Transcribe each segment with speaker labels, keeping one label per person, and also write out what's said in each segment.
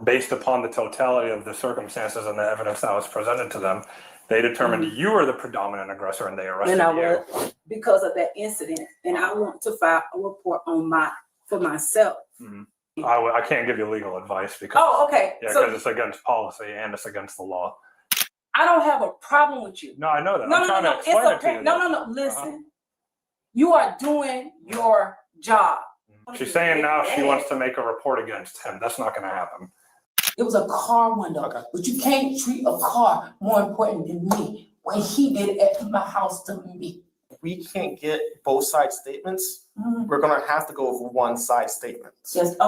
Speaker 1: based upon the totality of the circumstances and the evidence that was presented to them, they determined you were the predominant aggressor and they arrested you.
Speaker 2: Because of that incident. And I want to file a report on for myself.
Speaker 1: I can't give you legal advice because because it's against policy and it's against the law.
Speaker 2: I don't have a problem with you.
Speaker 1: No, I know that.
Speaker 2: No,
Speaker 1: I'm trying to explain it to you.
Speaker 2: No. Listen, you are doing your job.
Speaker 1: She's saying now she wants to make a report against him. That's not going to happen.
Speaker 2: It was a car window, but you can't treat a car more important than me when he did it at my house to me.
Speaker 3: If we can't get both sides statements, we're going to have to go over one side statement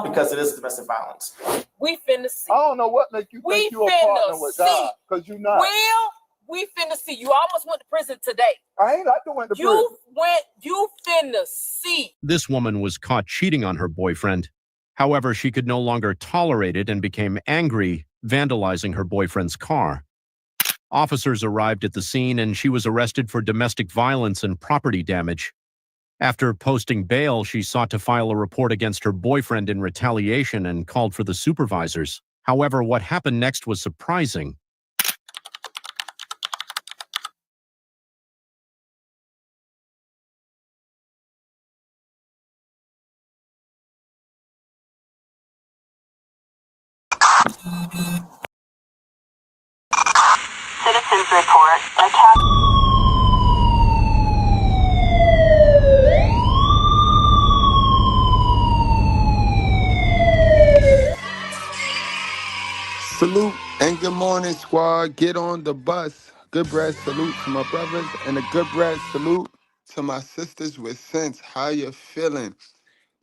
Speaker 3: because it is domestic violence.
Speaker 4: We finna see.
Speaker 5: I don't know what make you think you a partner with God, because you're not.
Speaker 4: Well, we finna see. You almost went to prison today.
Speaker 5: I ain't like to went to prison.
Speaker 4: You finna see.
Speaker 6: This woman was caught cheating on her boyfriend. However, she could no longer tolerate it and became angry, vandalizing her boyfriend's car. Officers arrived at the scene and she was arrested for domestic violence and property damage. After posting bail, she sought to file a report against her boyfriend in retaliation and called for the supervisors. However, what happened next was surprising.
Speaker 7: Citizens report attack.
Speaker 8: Salute and good morning, squad. Get on the bus. Good breath salute to my brothers and a good breath salute to my sisters with sense. How you feeling?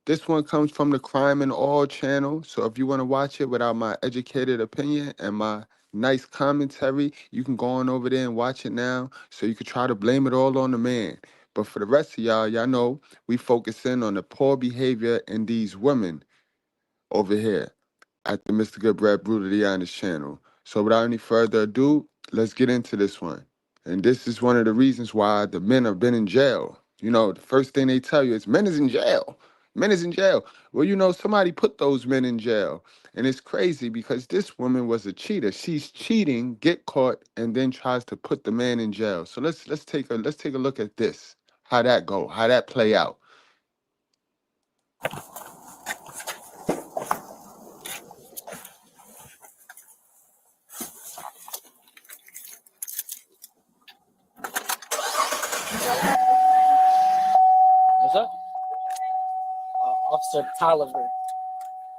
Speaker 8: This one comes from the Crime and All channel. So if you want to watch it without my educated opinion and my nice commentary, you can go on over there and watch it now. So you can try to blame it all on the man. But for the rest of y'all know we focus in on the poor behavior in these women over here at the Mr. Good Bread Brutally Honest channel. So without any further ado, let's get into this one. And this is one of the reasons why the men have been in jail. You know, the first thing they tell you is men is in jail. Men is in jail. Well, you know, somebody put those men in jail. And it's crazy because this woman was a cheater. She's cheating, get caught, and then tries to put the man in jail. So let's take a look at this. How that go, how that play out.
Speaker 4: What's up? Officer Tolliver.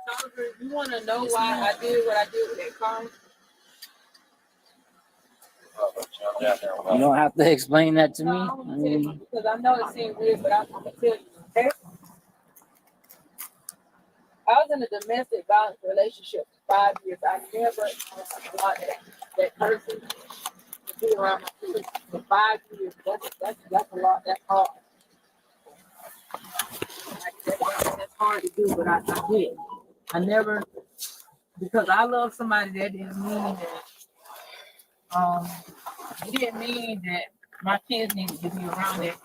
Speaker 4: Tolliver, you want to know why I did what I did with that car?
Speaker 9: You don't have to explain that to me.
Speaker 4: I mean, because I know it seems weird, but I'm going to tell you, okay? I was in a domestic violence relationship for 5 years. I never allowed that person to be around my kids for 5 years. That's a lot. That's hard. That's hard to do, but I did. I never, because I love somebody, that didn't mean that, it didn't mean that my kids needed to be around it.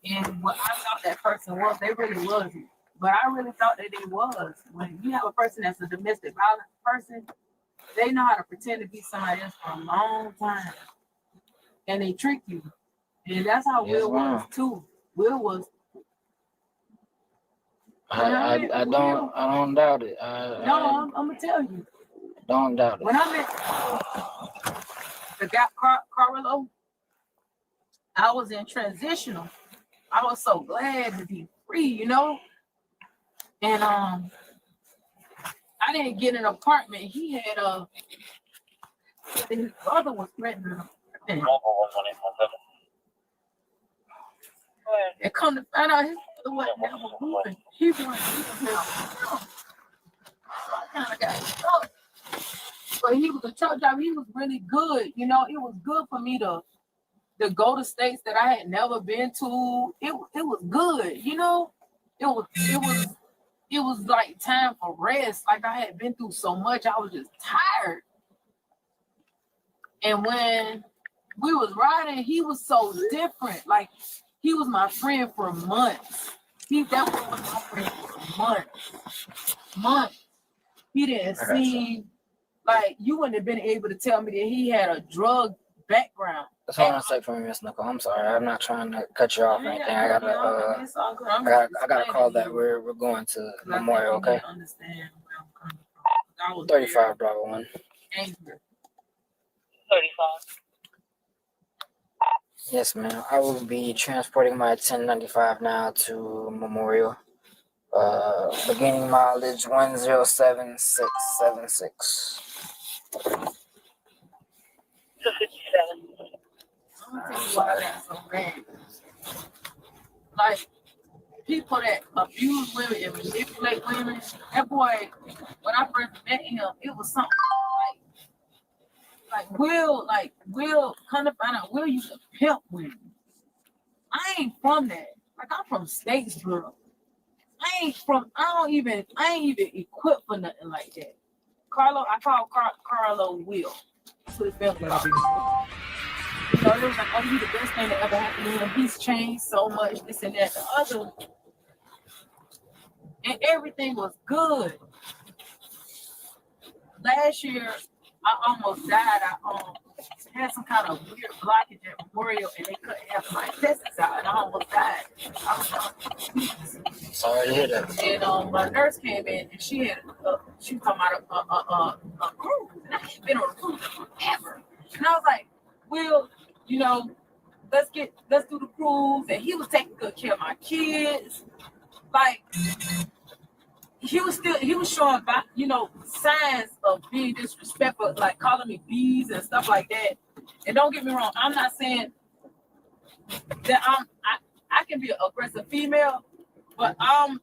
Speaker 4: And what I thought that person was, they really wasn't. But I really thought that they was. When you have a person that's a domestic violence person, they know how to pretend to be somebody else for a long time. And they trick you. And that's how Will was too. Will was.
Speaker 9: I don't doubt it.
Speaker 4: I'm gonna tell you.
Speaker 9: Don't doubt it.
Speaker 4: When I met the guy Carlo, I was in transitional. I was so glad to be free, you know. And I didn't get an apartment. He had his brother was renting an apartment. And come to find out his brother wasn't never moving. He was now. I kind of got stuck. But he was a truck driver. He was really good. You know, it was good for me to go to states that I had never been to. It was good, you know. It was like time for rest. Like I had been through so much, I was just tired. And when we was riding, he was so different. Like he was my friend for months. He definitely was my friend for months. He didn't seem Like, you wouldn't have been able to tell me that he had a drug background.
Speaker 9: That's all I'm gonna say for me, Miss Nicole. I'm sorry. I'm not trying to cut you off or anything. I gotta call that. We're going to Memorial, okay?
Speaker 4: Understand where I'm coming from. I was
Speaker 9: 35 Bravo 1.
Speaker 4: angry.
Speaker 7: 35.
Speaker 9: Yes, ma'am. I will be transporting my 1095 now to Memorial. Beginning mileage 107676.
Speaker 7: 257.
Speaker 4: I'm gonna tell you why that's so bad. Like, people that abuse women and manipulate women, that boy, when I first met him, it was something like Will, kind of find out Will used to pimp women. I ain't from that. Like, I'm from Statesboro. I ain't even equipped for nothing like that. I call Carlo Will. That's what it felt like. You know, it was like, oh, he's the best thing that ever happened to him. He's changed so much, this and that, the other. And everything was good. Last year, I almost died. I had some kind of weird blockage at Memorial, and they couldn't have my intestines out, and I almost died.
Speaker 9: Sorry to hear that.
Speaker 4: And my nurse came in, and she was talking about a cruise, and I had been on a cruise forever. And I was like, Will, you know, let's do the cruise. And he was taking good care of my kids. Like, he was showing, you know, signs of being disrespectful, like calling me bees and stuff like that. And don't get me wrong, I'm not saying that I can be an aggressive female, but I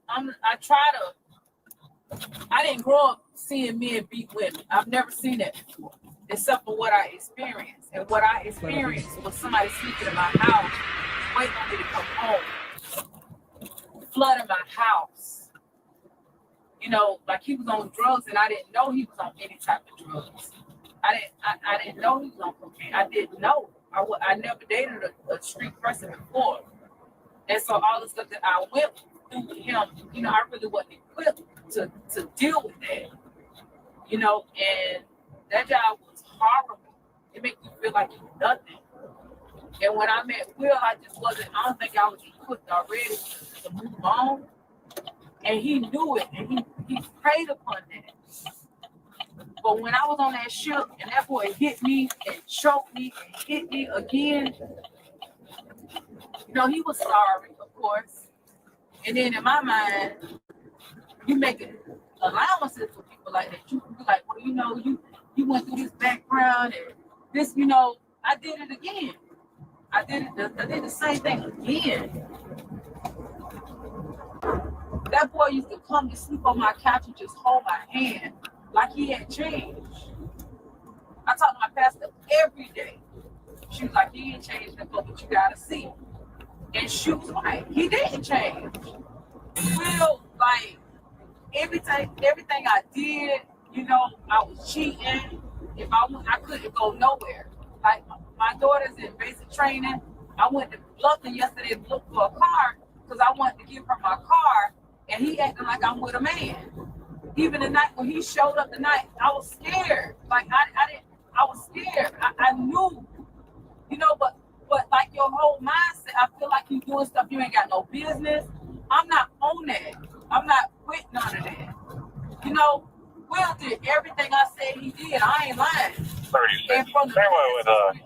Speaker 4: didn't grow up seeing men beat women. I've never seen that before, except for what I experienced. And what I experienced was somebody sneaking in my house, waiting on me to come home, flooding my house. You know, like he was on drugs, and I didn't know he was on any type of drugs. I didn't know he was on cocaine. I didn't know. I never dated a street person before. And so all the stuff that I went through with him, you know, I really wasn't equipped to deal with that. You know, and that job was horrible. It made you feel like you were nothing. And when I met Will, I don't think I was equipped already to move on. And he knew it, and he preyed upon that. But when I was on that ship and that boy hit me and choked me and hit me again, you know, he was sorry, of course. And then in my mind, you make allowances for people like that. You be like, well, you know, you went through this background and this, you know, I did it again. I did the same thing again. That boy used to come to sleep on my couch and just hold my hand like he had changed. I talk to my pastor every day. She was like, he ain't changed nothing, but you gotta see. And she was like, he didn't change. Well, like, everything I did, you know, I was cheating. If I couldn't go nowhere. Like, my daughter's in basic training. I went to Bluffton yesterday to look for a car because I wanted to give her my car, and he acting like I'm with a man. Even the night when he showed up tonight, I was scared. Like, I was scared. I knew, you know, but like your whole mindset, I feel like you doing stuff you ain't got no business. I'm not on that. I'm not with none of that. You know, Will did everything I said he did. I ain't lying.
Speaker 1: 36.
Speaker 4: And from the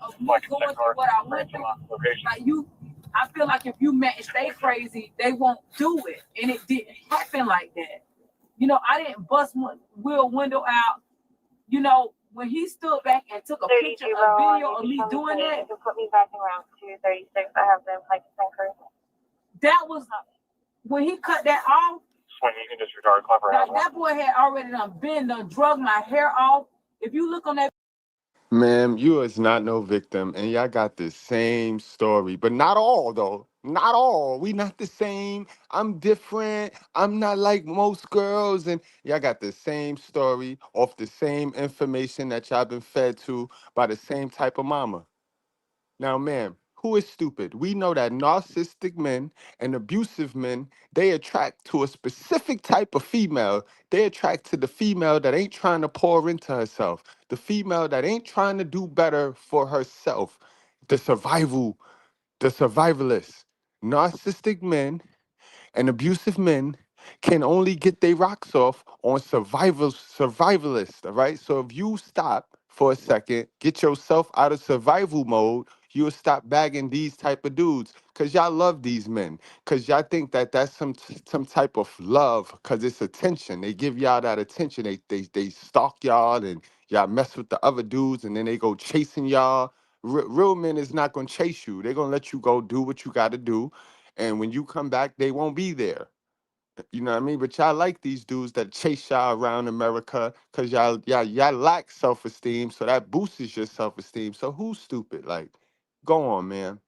Speaker 4: of me going through what I went through, like I feel like if you match they crazy, they won't do it. And it didn't happen like that. You know, I didn't bust Will window out. You know, when he stood back and took a picture, a video of me doing that.
Speaker 7: To put me back around 236, I have them like crew.
Speaker 4: That was when he cut that off.
Speaker 1: When you can disregard clever.
Speaker 4: That boy had already done drug my hair off. If you look on that.
Speaker 8: Ma'am, you is not no victim, and y'all got the same story, but not all, though. Not all. We not the same. I'm different. I'm not like most girls, and y'all got the same story off the same information that y'all been fed to by the same type of mama. Now, ma'am, Who is stupid? We know that narcissistic men and abusive men, they attract to a specific type of female. They attract to the female that ain't trying to pour into herself, the female that ain't trying to do better for herself, the survivalist. Narcissistic men and abusive men can only get their rocks off on survivalists, all right? So if you stop for a second, get yourself out of survival mode, you'll stop bagging these type of dudes because y'all love these men, because y'all think that that's some type of love because it's attention. They give y'all that attention. They stalk y'all and y'all mess with the other dudes and then they go chasing y'all. Real men is not going to chase you. They're going to let you go do what you got to do. And when you come back, they won't be there. You know what I mean? But y'all like these dudes that chase y'all around America because y'all lack self-esteem. So that boosts your self-esteem. So who's stupid? Like, go on, man.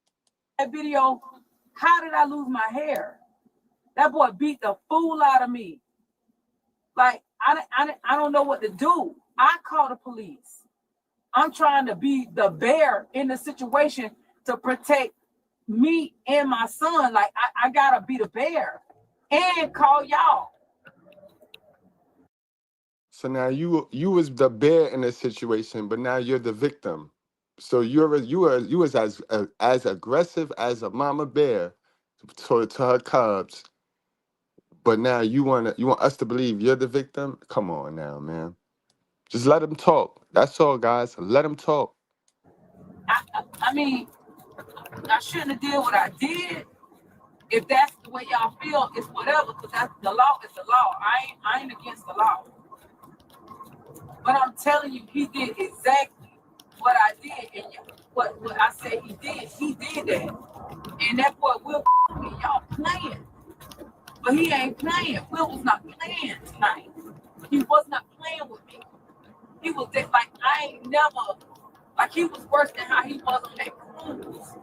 Speaker 4: That video, how did I lose my hair? That boy beat the fool out of me. Like, I don't know what to do. I call the police. I'm trying to be the bear in the situation to protect me and my son. Like, I gotta be the bear and call y'all.
Speaker 8: So now you was the bear in this situation, but now you're the victim. So you was as aggressive as a mama bear to her cubs, but now you want us to believe you're the victim? Come on now, man. Just let them talk. That's all, guys. Let them talk.
Speaker 4: I mean, I shouldn't have did what I did. If that's the way y'all feel, it's whatever, because that's the law is the law. I ain't against the law. But I'm telling you, he did exactly what I did, and what I said he did that. And that boy Will me, y'all playing. But he ain't playing. Will was not playing tonight. He was not playing with me. He was just like, I ain't never, like he was worse than how he was on that cruise.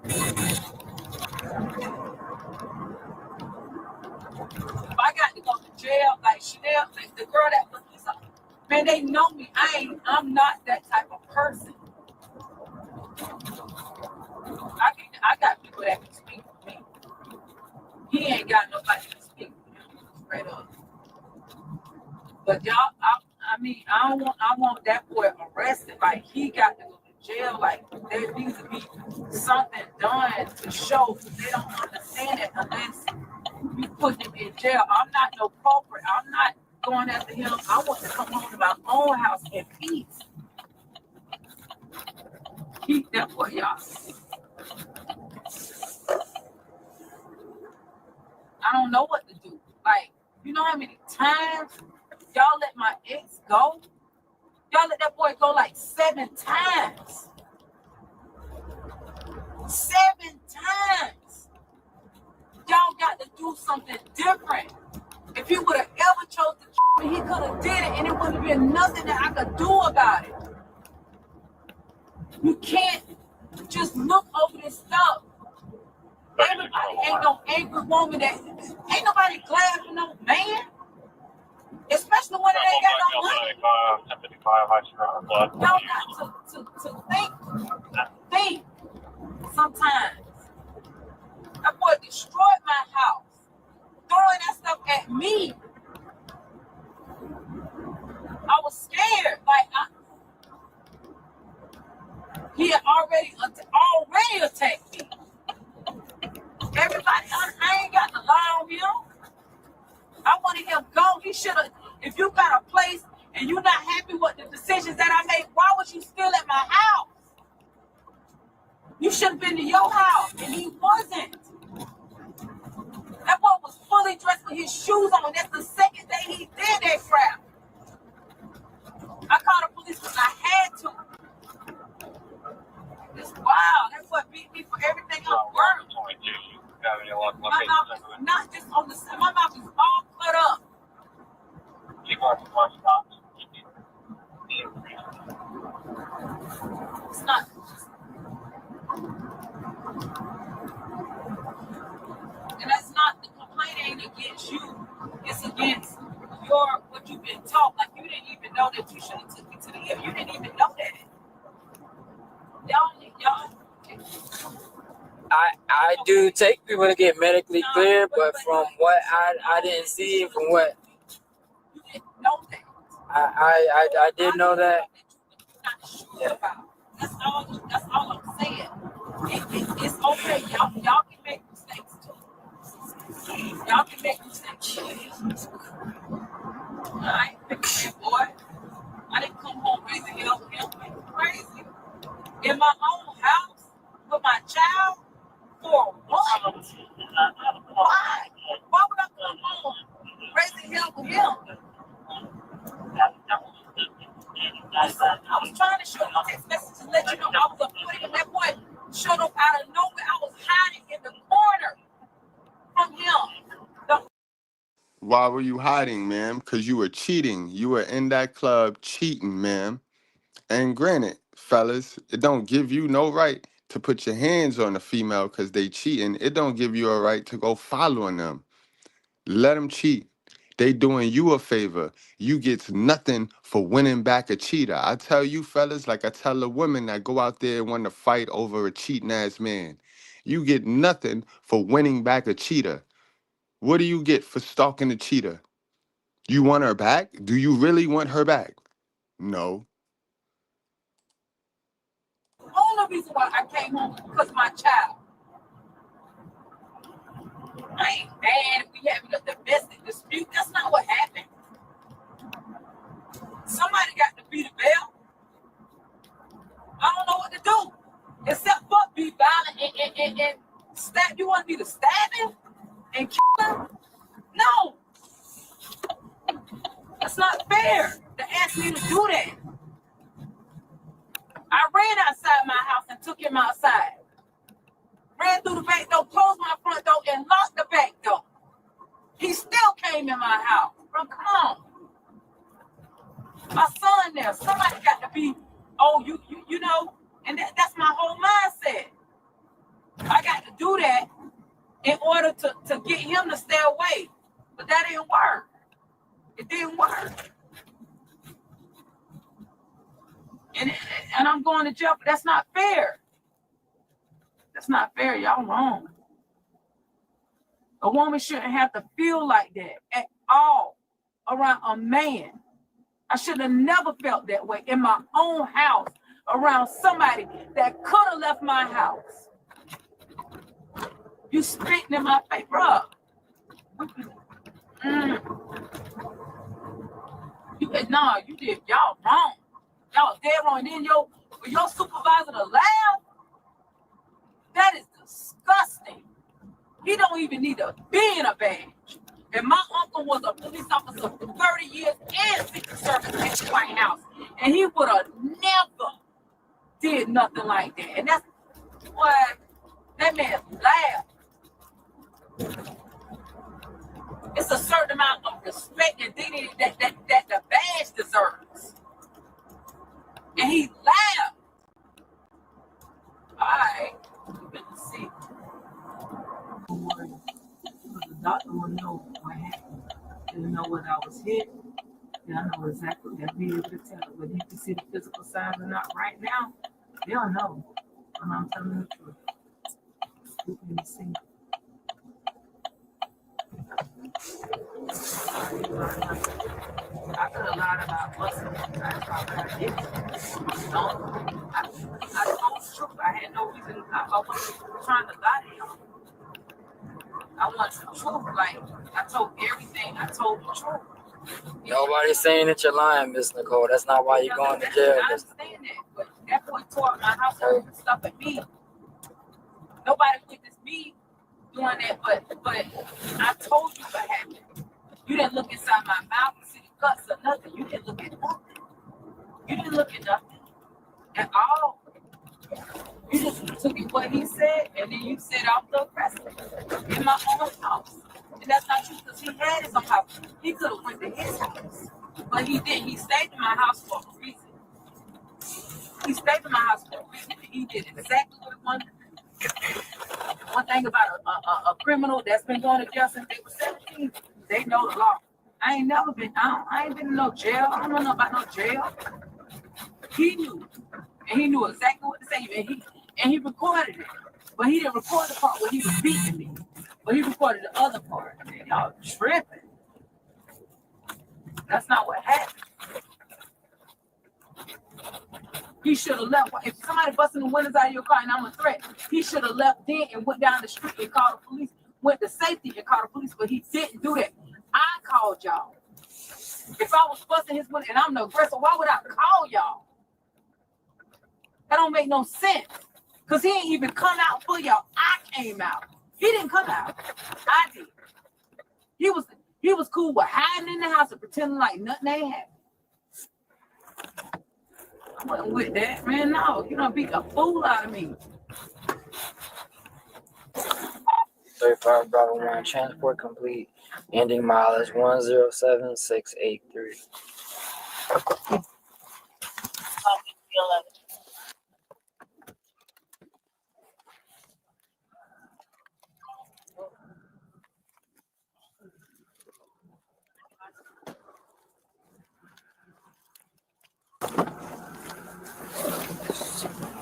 Speaker 4: If I got to go to jail, like Chanel, like the girl that was something, man, they know me. I'm not that type of person. I got people that can speak for me. He ain't got nobody to speak for him, straight up. But y'all, I want that boy arrested. Like he got to go to jail. Like there needs to be something done to show. They don't understand it unless you put him in jail. I'm not no culprit. I'm not going after him. I want to come home to my own house in peace. Keep that boy, y'all. I don't know what to do. Like, you know how many times y'all let my ex go? Y'all let that boy go like 7 times. 7 times. Y'all got to do something different. If he would have ever chose to, he could have did it, and it wouldn't have been nothing that I could do about it. You can't just look over this stuff. Everybody ain't no angry woman that ain't nobody glad for no man. Especially when it ain't got no money. Y'all got to think sometimes. That boy destroyed my house, throwing that stuff at me. I was scared. Like he had already attacked me. Everybody, I ain't got to lie on him. I wanted him gone. He should have. If you got a place and you're not happy with the decisions that I made, why was you still at my house? You should have been to your house, and he wasn't. That boy was fully dressed with his shoes on. That's the second day he did that crap. I called the police because I had to. It's wild. That boy beat me for everything I'm worth. My mouth is not just on the side. My mouth is all cut up. It's not. And that's not, the complaint ain't against you. It's against what you've been
Speaker 9: do take people to get medically cleared, but from what I didn't see, from what
Speaker 2: You didn't know that.
Speaker 9: I did know that.
Speaker 2: Yeah. That's all I'm saying. It's okay. Y'all can make mistakes too. Y'all can make mistakes too. I ain't picking that boy. I didn't come home raising hell with him. Like crazy. In my own house with my child for what? Why? Why would I come home raising hell with him? I was trying to show you a text message to let you know I was avoiding him. That boy showed up out of nowhere. I was hiding in the corner from him.
Speaker 8: Why were you hiding, ma'am? Because you were cheating. You were in that club cheating, ma'am. And granted, fellas, it don't give you no right to put your hands on a female because they cheating. It don't give you a right to go following them. Let them cheat. They doing you a favor. You get nothing for winning back a cheater. I tell you, fellas, like I tell the women that go out there and want to fight over a cheating ass man. You get nothing for winning back a cheater. What do you get for stalking a cheater? You want her back? Do you really want her back? No.
Speaker 2: The only reason why I came home was because of my child. I ain't mad if we having a domestic dispute. That's not what happened. Somebody got to be the bell. I don't know what to do. Except for be violent and stab. You want me to stab him and kill him? No. That's not fair to ask me to do that. I ran outside my house and took him outside. Ran through the back door, closed my front door, and locked the back door. He still came in my house. Bro, come on. My son there. Somebody got to be, you know, and that's my whole mindset. I got to do that in order to get him to stay away. But that didn't work. It didn't work. And I'm going to jail, but that's not fair. That's not fair. Y'all wrong. A woman shouldn't have to feel like that at all around a man. I should have never felt that way in my own house around somebody that could have left my house. You spitting in my face, bro. You did. Y'all wrong. Y'all dead wrong. And then your supervisor to laugh? That is disgusting. He don't even need to be in a badge. And my uncle was a police officer for 30 years and Secret Service at the White House. And he would have never did nothing like that. And that's what that man laughed. It's a certain amount of respect and dignity that the badge deserves. And he laughed. All right. You better see. The doctor will know what happened. He'll know what I was hit. They'll know exactly. They'll be able to tell. Whether you can see the physical signs or not right now, they'll know. And I'm telling the truth. You can see. I could have lied about busting. That's probably what I did. I told the truth. I had no reason. I wasn't trying to lie to y'all. I want the truth. Like, I told everything. I told the truth.
Speaker 9: Nobody's saying that you're lying, Miss Nicole. That's not why you're going to jail.
Speaker 2: I understand that, but that boy tore up my house and stuff at me. Nobody witnessed me doing that, but I told you what happened. You didn't look inside my mouth and see the cuts or nothing. You didn't look at nothing. You didn't look at nothing at all. You just took it what he said, and then you said off the aggressor in my own house. And that's not true because he had his own house. He could have went to his house, but he didn't. He stayed in my house for a reason. He stayed in my house for a reason, and he did exactly what he wanted to do. One thing about a criminal that's been going to jail since they were 17, they know the law. I ain't been in no jail. I don't know about no jail. He knew. And he knew exactly what to say. And he recorded it. But he didn't record the part where he was beating me. But he recorded the other part. Man, y'all tripping. That's not what happened. He should have left. If somebody busting the windows out of your car and I'm a threat, he should have left then and went down the street and called the police. Went to safety and called the police, but he didn't do that. I called y'all. If I was busting his window and I'm the aggressor, why would I call y'all? That don't make no sense. Because he ain't even come out for y'all. I came out. He didn't come out. I did. He was cool with hiding in the house and pretending like nothing ain't happened. I wasn't with that, man. No, you don't beat a fool out of me.
Speaker 9: 35 Bravo 1, transport complete. Ending mileage 107683.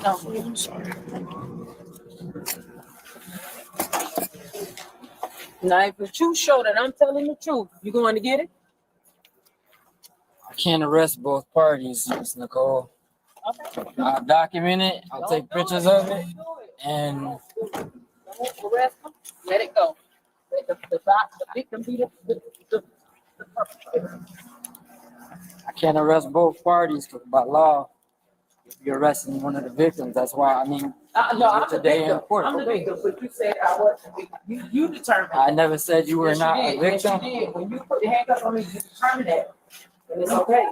Speaker 2: No, I'm sorry. Now, if the truth show that I'm telling the truth, you going to get it?
Speaker 9: I can't arrest both parties, Miss Nicole.
Speaker 2: Okay.
Speaker 9: I'll document it. I'll take pictures of it, and
Speaker 2: Don't arrest them. Let it go. Let the victim be the perpetrator.
Speaker 9: I can't arrest both parties 'cause by law, if you're arresting one of the victims, that's why I mean.
Speaker 2: No, I'm the
Speaker 9: today
Speaker 2: victim.
Speaker 9: in court.
Speaker 2: I'm the victim, but you said I wasn't the victim. You determined.
Speaker 9: I never said you were
Speaker 2: Yes,
Speaker 9: not
Speaker 2: you
Speaker 9: a
Speaker 2: did.
Speaker 9: victim.
Speaker 2: Yes, you did. When you put the handcuffs on me, you determined that. And it's okay.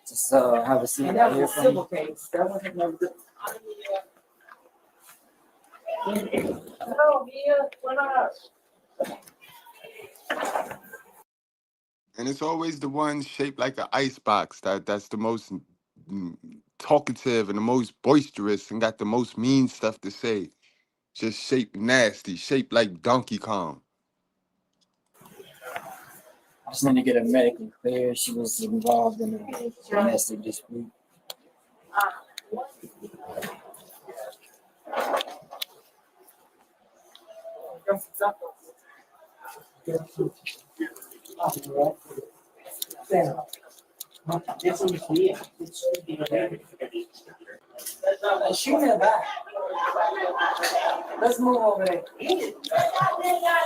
Speaker 9: Just have a seat
Speaker 2: And that
Speaker 9: right here
Speaker 2: was a
Speaker 9: for
Speaker 2: civil
Speaker 9: me.
Speaker 2: case. That wasn't no good. Hello, Mia. What up?
Speaker 8: And it's always the one shaped like an ice box that's the most talkative and the most boisterous and got the most mean stuff to say. Just shaped nasty, shaped like Donkey Kong.
Speaker 9: I just need to get her medically clear. She was involved in a domestic dispute.
Speaker 2: Shoot her back. Let's move over there.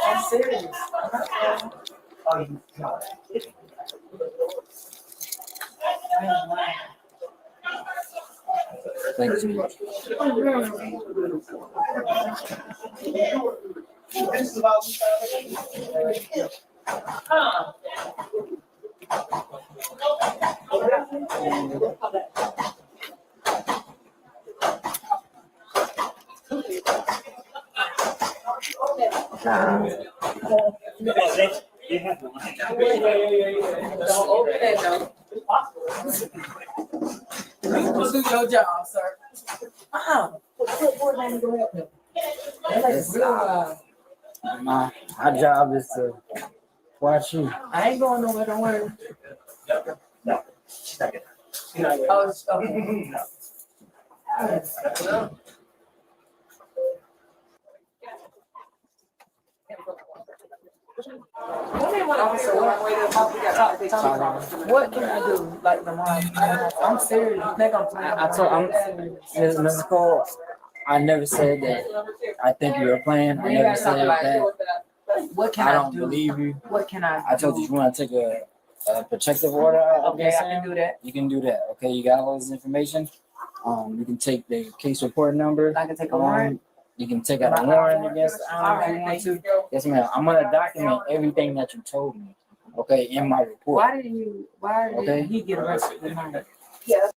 Speaker 2: I'm serious.
Speaker 9: Thank you.
Speaker 2: Don't open that though. You do your job, sir.
Speaker 9: My job is to watch you.
Speaker 2: I ain't going nowhere, don't worry. Oh, it's okay. What can I do? Like tomorrow? I'm serious. You think I'm playing?
Speaker 9: Ms. Nicole, I never said that I think you were playing. I never said that.
Speaker 2: What can
Speaker 9: I
Speaker 2: I
Speaker 9: don't
Speaker 2: do?
Speaker 9: believe you.
Speaker 2: What can I do?
Speaker 9: I told you want to take a protective order out.
Speaker 2: Okay, I can do that.
Speaker 9: You can do that. Okay, you got all this information. You can take the case report number.
Speaker 2: I can take a warrant.
Speaker 9: You can take out a warrant against if you want to. Yes, ma'am. I'm gonna document everything that you told me. Okay, in my report.
Speaker 2: Why did he get arrested tonight? Yeah.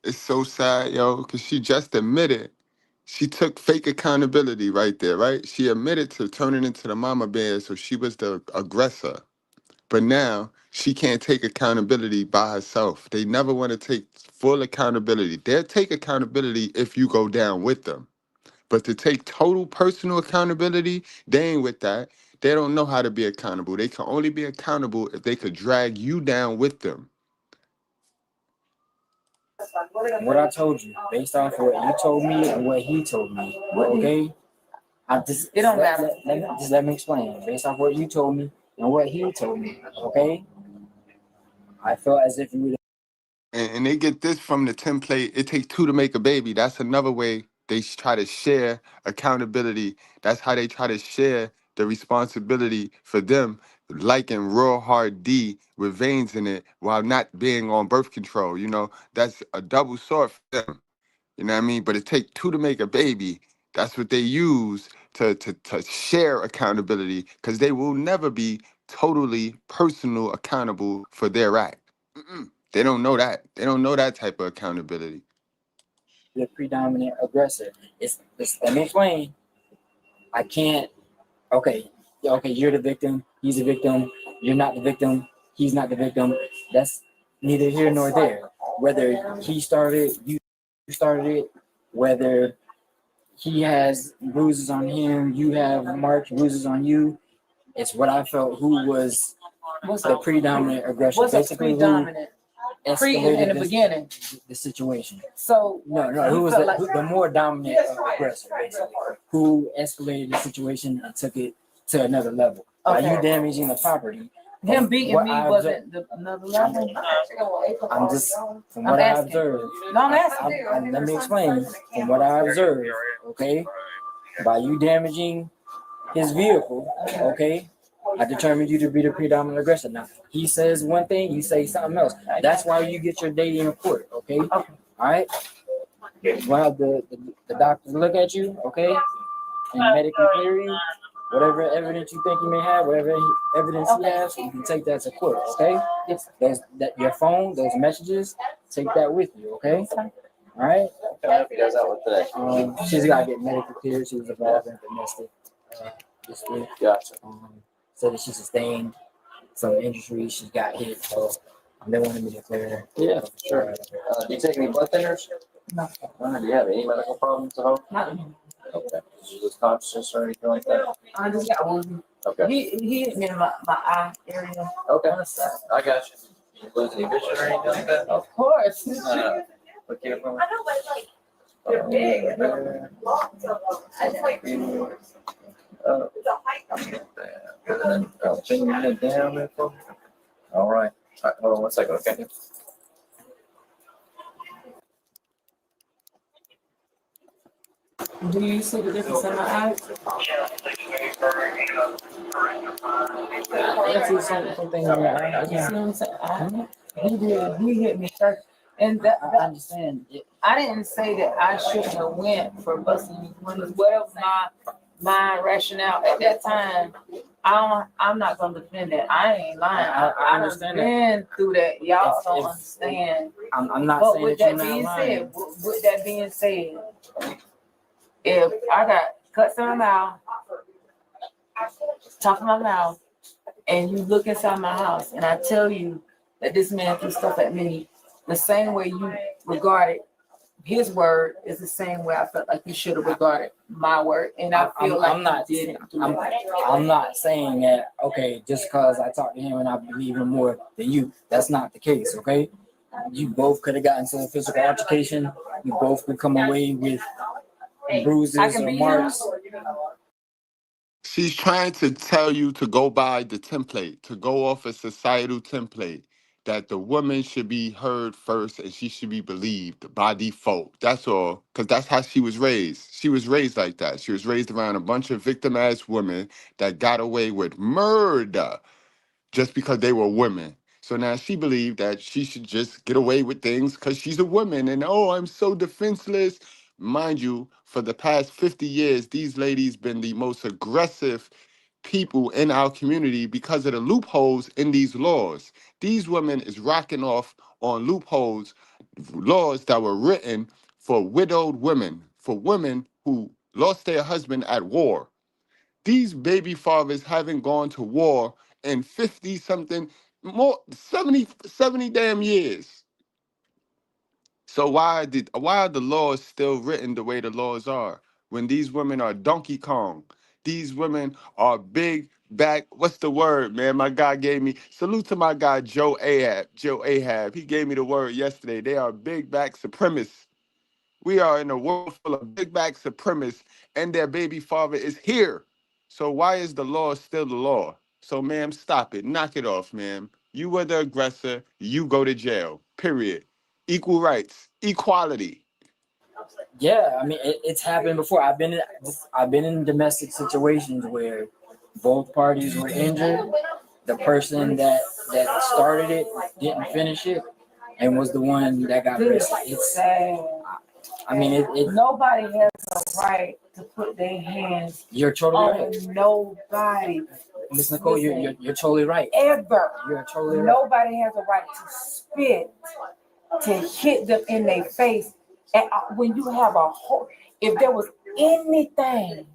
Speaker 8: It's so sad, yo, because she just admitted she took fake accountability right there, right? She admitted to turning into the mama bear, so she was the aggressor. But now she can't take accountability by herself. They never want to take full accountability. They'll take accountability if you go down with them. But to take total personal accountability, they ain't with that. They don't know how to be accountable. They can only be accountable if they could drag you down with them.
Speaker 9: what I told you, based off what you told me and what he told me. Okay, I just
Speaker 4: It don't matter.
Speaker 9: Let me explain. Based off what you told me and what he told me. Okay, I felt as if you would.
Speaker 8: And they get this from the template. It takes two to make a baby. That's another way they try to share accountability. That's how they try to share the responsibility for them liking real hard D with veins in it while not being on birth control. You know, that's a double sword for them. You know what I mean? But it takes two to make a baby. That's what they use to share accountability, because they will never be totally personal accountable for their act. They don't know that. They don't know that type of accountability.
Speaker 9: The predominant aggressor. Let me explain. I can't. Okay, you're the victim. He's the victim. You're not the victim. He's not the victim. That's neither here nor there. Whether he started, you started it. Whether he has bruises on him, you have marks, bruises on you. It's what I felt. Who was the predominant aggressor?
Speaker 4: What's a
Speaker 9: Basically,
Speaker 4: predominant? In the
Speaker 9: escalated
Speaker 4: beginning.
Speaker 9: the situation.
Speaker 4: So
Speaker 9: No. Who was the more dominant aggressor, basically? Who escalated the situation and took it to another level? By you damaging the property.
Speaker 4: him beating
Speaker 9: what
Speaker 4: me
Speaker 9: I
Speaker 4: wasn't another level.
Speaker 9: I'm just, from what I observed.
Speaker 4: No, I'm asking.
Speaker 9: Let me explain. From what I observed, okay? By you damaging his vehicle, okay? I determined you to be the predominant aggressor. Now, he says one thing, you say something else. That's why you get your date in court, okay? All right? We'll have the doctors look at you, okay? And medically clear you. Whatever evidence you think you may have, whatever evidence he has, you can take that to court, okay? Your phone, those messages, take that with you, okay? All right? She's got to get medically cleared. She was involved in domestic dispute.
Speaker 5: Gotcha.
Speaker 9: Said that she sustained some injury. She got hit, so they wanted me to clear her.
Speaker 5: Yeah, sure. Do you take any blood thinners?
Speaker 4: No.
Speaker 5: Do you have any medical problems at all?
Speaker 4: Nothing.
Speaker 5: Okay. Did you lose consciousness or anything like that?
Speaker 4: I just got one.
Speaker 5: Okay.
Speaker 4: He hit me in my eye area.
Speaker 5: Okay.
Speaker 4: On the side.
Speaker 5: I got you. Did you lose any vision or anything like that?
Speaker 4: Of course.
Speaker 5: Look here for me.
Speaker 4: They're big.
Speaker 5: I'll bring your head down there for me. All right. All right. Hold on 1 second, okay?
Speaker 4: Do you see the difference in my eyes? I see something in your eye. You see what I'm saying? He hit me first. And that,
Speaker 9: I understand.
Speaker 4: I didn't say that I shouldn't have went for busting these windows. Whatever my rationale at that time, I'm not gonna defend that. I ain't lying.
Speaker 9: I understand that.
Speaker 4: Been through that. Y'all don't understand.
Speaker 9: I'm not
Speaker 4: But
Speaker 9: saying
Speaker 4: with
Speaker 9: that you're
Speaker 4: that
Speaker 9: not
Speaker 4: being
Speaker 9: lying.
Speaker 4: said, with that being said, if I got cuts in my mouth, top of my mouth, and you look inside my house, and I tell you that this man threw stuff at me, the same way you regarded his word is the same way I felt like you should have regarded my word, and I feel like
Speaker 9: I'm not.
Speaker 4: you didn't do
Speaker 9: I'm,
Speaker 4: that.
Speaker 9: I'm not saying that. Okay, just because I talked to him and I believe him more than you, that's not the case. Okay, you both could have gotten to a physical altercation. You both could come away with bruises
Speaker 4: I can
Speaker 9: or
Speaker 4: be
Speaker 9: marks.
Speaker 8: She's trying to tell you to go by the template, to go off a societal template, that the woman should be heard first and she should be believed by default. That's all. Because that's how she was raised. She was raised like that. She was raised around a bunch of victim-ass women that got away with murder just because they were women. So now she believed that she should just get away with things because she's a woman. And oh, I'm so defenseless. Mind you, for the past 50 years, these ladies been the most aggressive people in our community because of the loopholes in these laws. These women is rocking off on loopholes, laws that were written for widowed women, for women who lost their husband at war. These baby fathers haven't gone to war in 50 something, more 70 damn years. So why are the laws still written the way the laws are when these women are Donkey Kong? These women are big back. What's the word, man? My guy gave me, salute to my guy, Joe Ahab. He gave me the word yesterday. They are big back supremacists. We are in a world full of big back supremacists, and their baby father is here. So why is the law still the law? So, ma'am, stop it. Knock it off, ma'am. You were the aggressor. You go to jail. Period. Equal rights. Equality.
Speaker 9: Yeah, I mean it's happened before. I've been in domestic situations where both parties were injured. The person that started it didn't finish it and was the one that got arrested. It's sad. I mean it
Speaker 4: Nobody has a right to put their hands
Speaker 9: you're totally
Speaker 4: on
Speaker 9: right.
Speaker 4: nobody.
Speaker 9: Miss Nicole, you're totally right.
Speaker 4: Ever.
Speaker 9: You're totally right.
Speaker 4: Nobody has a right to spit, to hit them in their face. And when you have a whole, if there was anything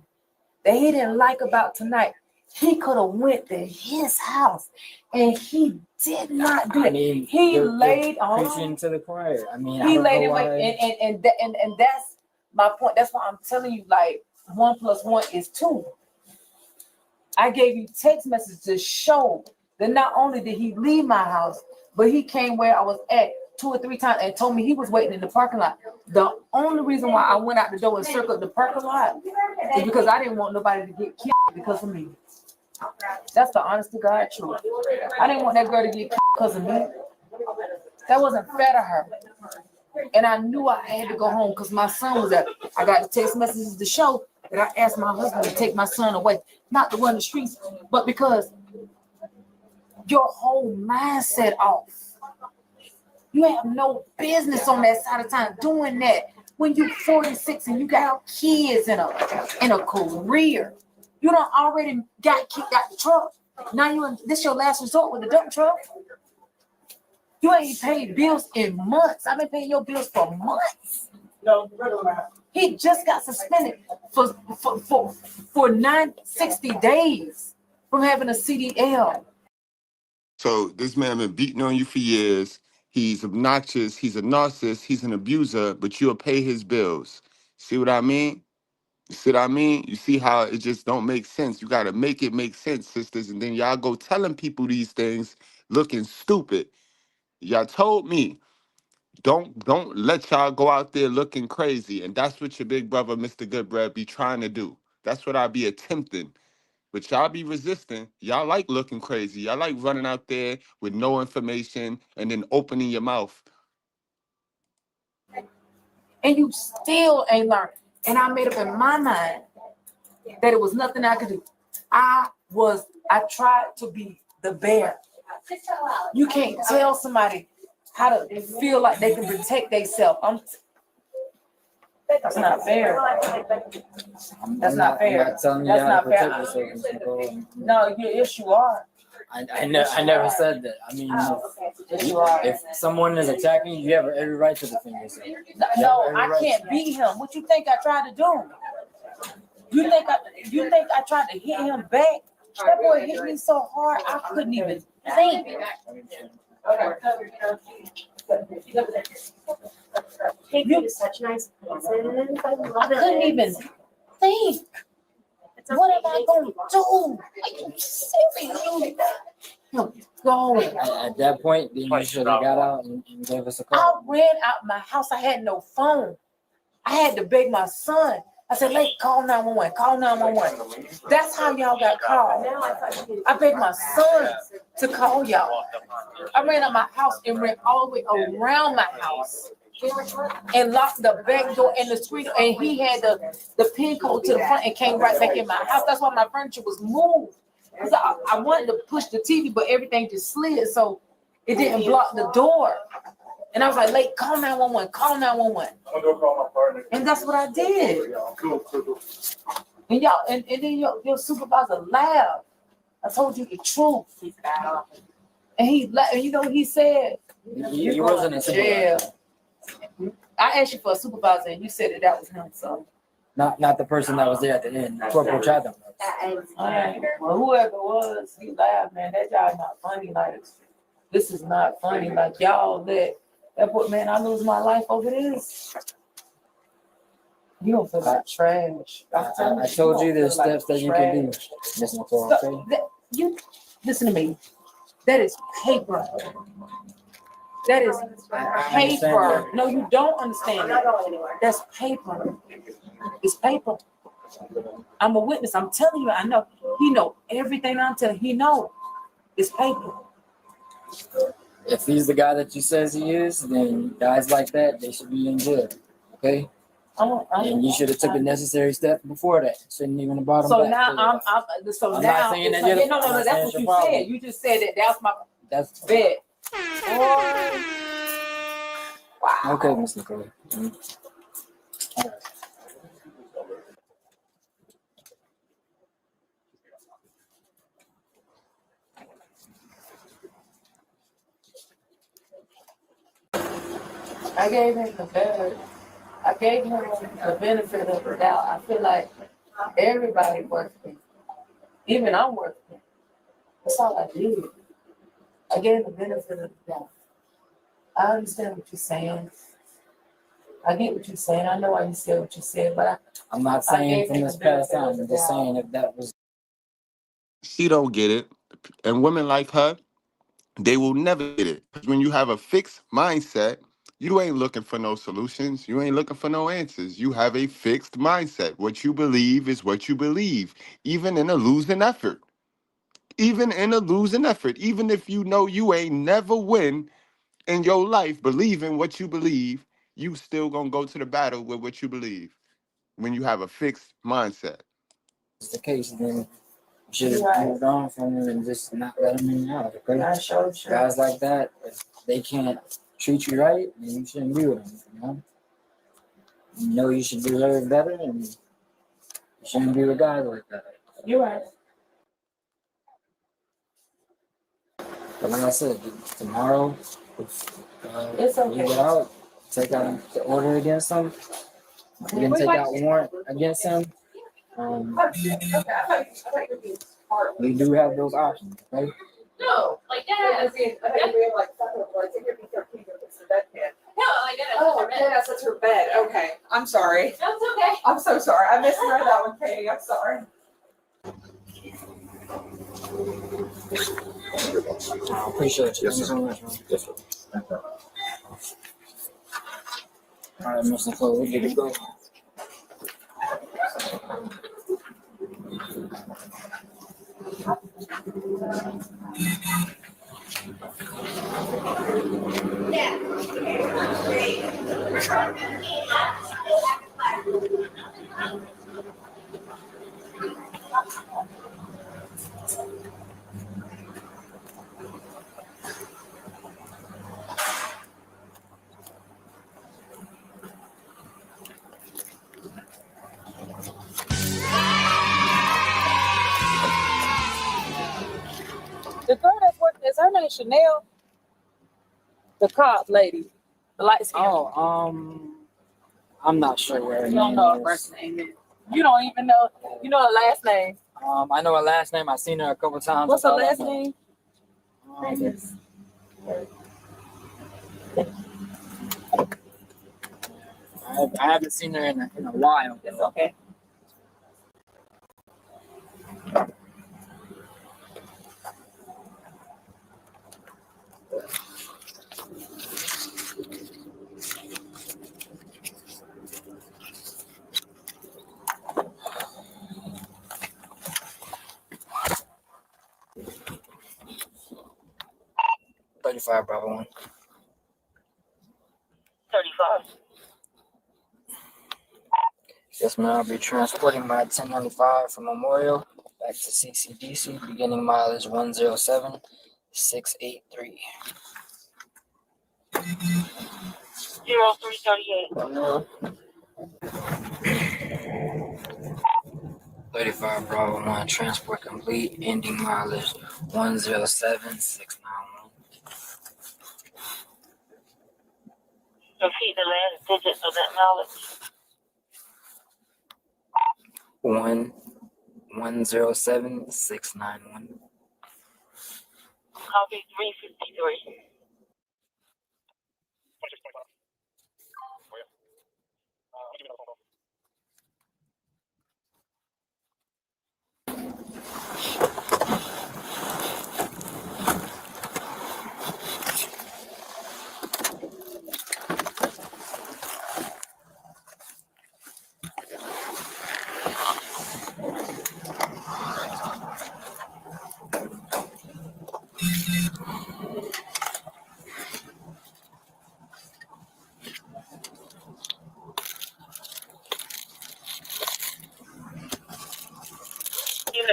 Speaker 4: that he didn't like about tonight, he could have went to his house, and he did not do it.
Speaker 9: I mean,
Speaker 4: He laid on.
Speaker 9: Preaching to the choir. I mean,
Speaker 4: He
Speaker 9: I don't
Speaker 4: laid
Speaker 9: know
Speaker 4: it,
Speaker 9: why.
Speaker 4: and that's my point. That's why I'm telling you, like 1 + 1 is 2. I gave you text messages to show that not only did he leave my house, but he came where I was at 2 or 3 times and told me he was waiting in the parking lot. The only reason why I went out the door and circled the parking lot is because I didn't want nobody to get killed because of me. That's the honest to God truth. I didn't want that girl to get killed because of me. That wasn't fair to her. And I knew I had to go home because my son was there. I got the text messages to show that I asked my husband to take my son away, not to run the streets, but because your whole mindset off. You have no business on that side of town doing that. When you're 46 and you got kids in a career, you don't already got kicked out the truck. Now this your last resort with the dump truck. You ain't paid bills in months. I've been paying your bills for months. He just got suspended for 60 days from having a CDL.
Speaker 8: So this man been beating on you for years. He's obnoxious. He's a narcissist. He's an abuser, but you'll pay his bills. See what I mean? You see what I mean? You see how it just don't make sense. You got to make it make sense, sisters. And then y'all go telling people these things looking stupid. Y'all told me, don't let y'all go out there looking crazy. And that's what your big brother, Mr. Goodbread, be trying to do. That's what I be attempting. But y'all be resisting. Y'all like looking crazy. Y'all like running out there with no information and then opening your mouth.
Speaker 4: And you still ain't learned. And I made up in my mind that it was nothing I could do. I tried to be the bear. You can't tell somebody how to feel like they can protect themselves. That's not fair. That's not fair.
Speaker 9: I'm not telling you
Speaker 4: That's
Speaker 9: how
Speaker 4: not
Speaker 9: to
Speaker 4: fair.
Speaker 9: protect yourself, Miss Nicole.
Speaker 4: No, yes, you are.
Speaker 9: I never said that. I mean,
Speaker 4: Yes, you are.
Speaker 9: if someone is attacking you, you have every right to defend yourself.
Speaker 4: No, I can't beat him. What you think I tried to do? You think I tried to hit him back? That boy hit me so hard I couldn't even think.
Speaker 7: You're such a nice person.
Speaker 4: I couldn't even think. What am I gonna do? Are you serious? Go.
Speaker 9: At that point, then you should have got out and gave us a
Speaker 4: I
Speaker 9: call.
Speaker 4: ran out my house. I had no phone. I had to beg my son. I said, "Late, call 911. Call 911." That's how y'all got called. I begged my son to call y'all. I ran out my house and ran all the way around my house and locked the back door and the street. And he had the pin code to the front and came right back in my house. That's why my furniture was moved. Because I wanted to push the TV, but everything just slid, so it didn't block the door. And I was like, "Late, call 911, call 911. And that's what I did. And y'all, and then your supervisor laughed. I told you the truth. And he laughed, and you know what he said?
Speaker 9: He wasn't a supervisor.
Speaker 4: I asked you for a supervisor, and you said that was him. So
Speaker 9: Not the person that was there at the end. Corporal Chatham.
Speaker 4: well, whoever it was, he laughed, man. That y'all not funny. Like, this is not funny. Like, y'all that boy, man, I lose my life over this. You don't feel like trash.
Speaker 9: I told you there's steps that you can do, Miss Nicole, okay?
Speaker 4: You listen to me. That is paper. That is
Speaker 9: I understand
Speaker 4: paper.
Speaker 9: that.
Speaker 4: No, you don't understand it. That's paper. It's paper. I'm a witness. I'm telling you, I know. He know everything I'm telling. He know. It's paper.
Speaker 9: If he's the guy that you says he is, then guys like that, they should be in jail, okay? And you should have took the necessary steps before that. Shouldn't even have brought him
Speaker 4: So
Speaker 9: back.
Speaker 4: now I'm so
Speaker 9: I'm
Speaker 4: now
Speaker 9: not saying that
Speaker 4: it's
Speaker 9: you're-
Speaker 4: no,
Speaker 9: I'm not
Speaker 4: that's
Speaker 9: saying
Speaker 4: what
Speaker 9: it's
Speaker 4: you
Speaker 9: your problem.
Speaker 4: said. You just said that's my
Speaker 9: That's
Speaker 4: bed.
Speaker 9: okay, Miss Nicole.
Speaker 4: I gave him the benefit of the doubt. I feel like everybody working, even I'm working. That's all I did. I gave him the benefit of the doubt. I understand what you're saying. I get what you're saying. I know why you said what you said, but
Speaker 9: I'm not
Speaker 4: I
Speaker 9: saying
Speaker 4: gave
Speaker 9: from
Speaker 4: him
Speaker 9: this
Speaker 4: the
Speaker 9: past
Speaker 4: benefit
Speaker 9: time.
Speaker 4: of the
Speaker 9: I'm just
Speaker 4: doubt.
Speaker 9: saying if that was
Speaker 8: She don't get it. And women like her, they will never get it. 'Cause when you have a fixed mindset, you ain't looking for no solutions. You ain't looking for no answers. You have a fixed mindset. What you believe is what you believe, even in a losing effort. Even in a losing effort. Even if you know you ain't never win in your life believing what you believe, you still gonna go to the battle with what you believe when you have a fixed mindset.
Speaker 9: the case, then you should have moved on from him and just not let him in and out, okay? Guys like that, if they can't treat you right, then you shouldn't be with them, you know? You know you should deserve better, and you shouldn't be with guys like that.
Speaker 4: You're right.
Speaker 9: But like I said, tomorrow,
Speaker 4: It's okay.
Speaker 9: you get out, take out the order against him. You can take out warrant against him. We do have those options, right?
Speaker 2: No, like that. No, like that.
Speaker 10: Oh, yes, that's her bed. Okay, I'm sorry.
Speaker 2: That's okay.
Speaker 10: I'm so sorry. I misread that one, Katie. I'm sorry.
Speaker 9: I appreciate you. Thank you so much, man.
Speaker 5: Yes, sir.
Speaker 9: All right, Mr. Cole, we get to go.
Speaker 4: The girl that's working, is her name Chanel? The cop lady, the light skin.
Speaker 9: Oh, I'm not sure where her
Speaker 4: You don't
Speaker 9: name
Speaker 4: know her
Speaker 9: is.
Speaker 4: first name. You don't even know. You know her last name.
Speaker 9: I know her last name. I've seen her a couple times.
Speaker 4: What's her
Speaker 9: That's
Speaker 4: last
Speaker 9: all I know.
Speaker 4: name?
Speaker 9: I haven't seen her in a while.
Speaker 4: It's okay.
Speaker 9: $35, Bravo 1.
Speaker 7: 35.
Speaker 9: Yes, ma'am. I'll be transporting my 1095 from Memorial back to CCDC, beginning mileage 107,683.
Speaker 7: 0338.
Speaker 9: 35 Bravo 1, transport complete, ending mileage 107,691.
Speaker 7: Repeat the last digit of that knowledge.
Speaker 9: 107,691.
Speaker 7: Copy 353.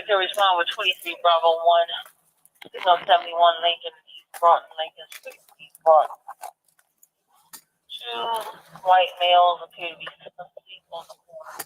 Speaker 7: can respond with 23 Bravo 1. It's on 71 Lincoln, East Broughton, Lincoln Street, East Broughton. Two white males appear to be asleep on the corner.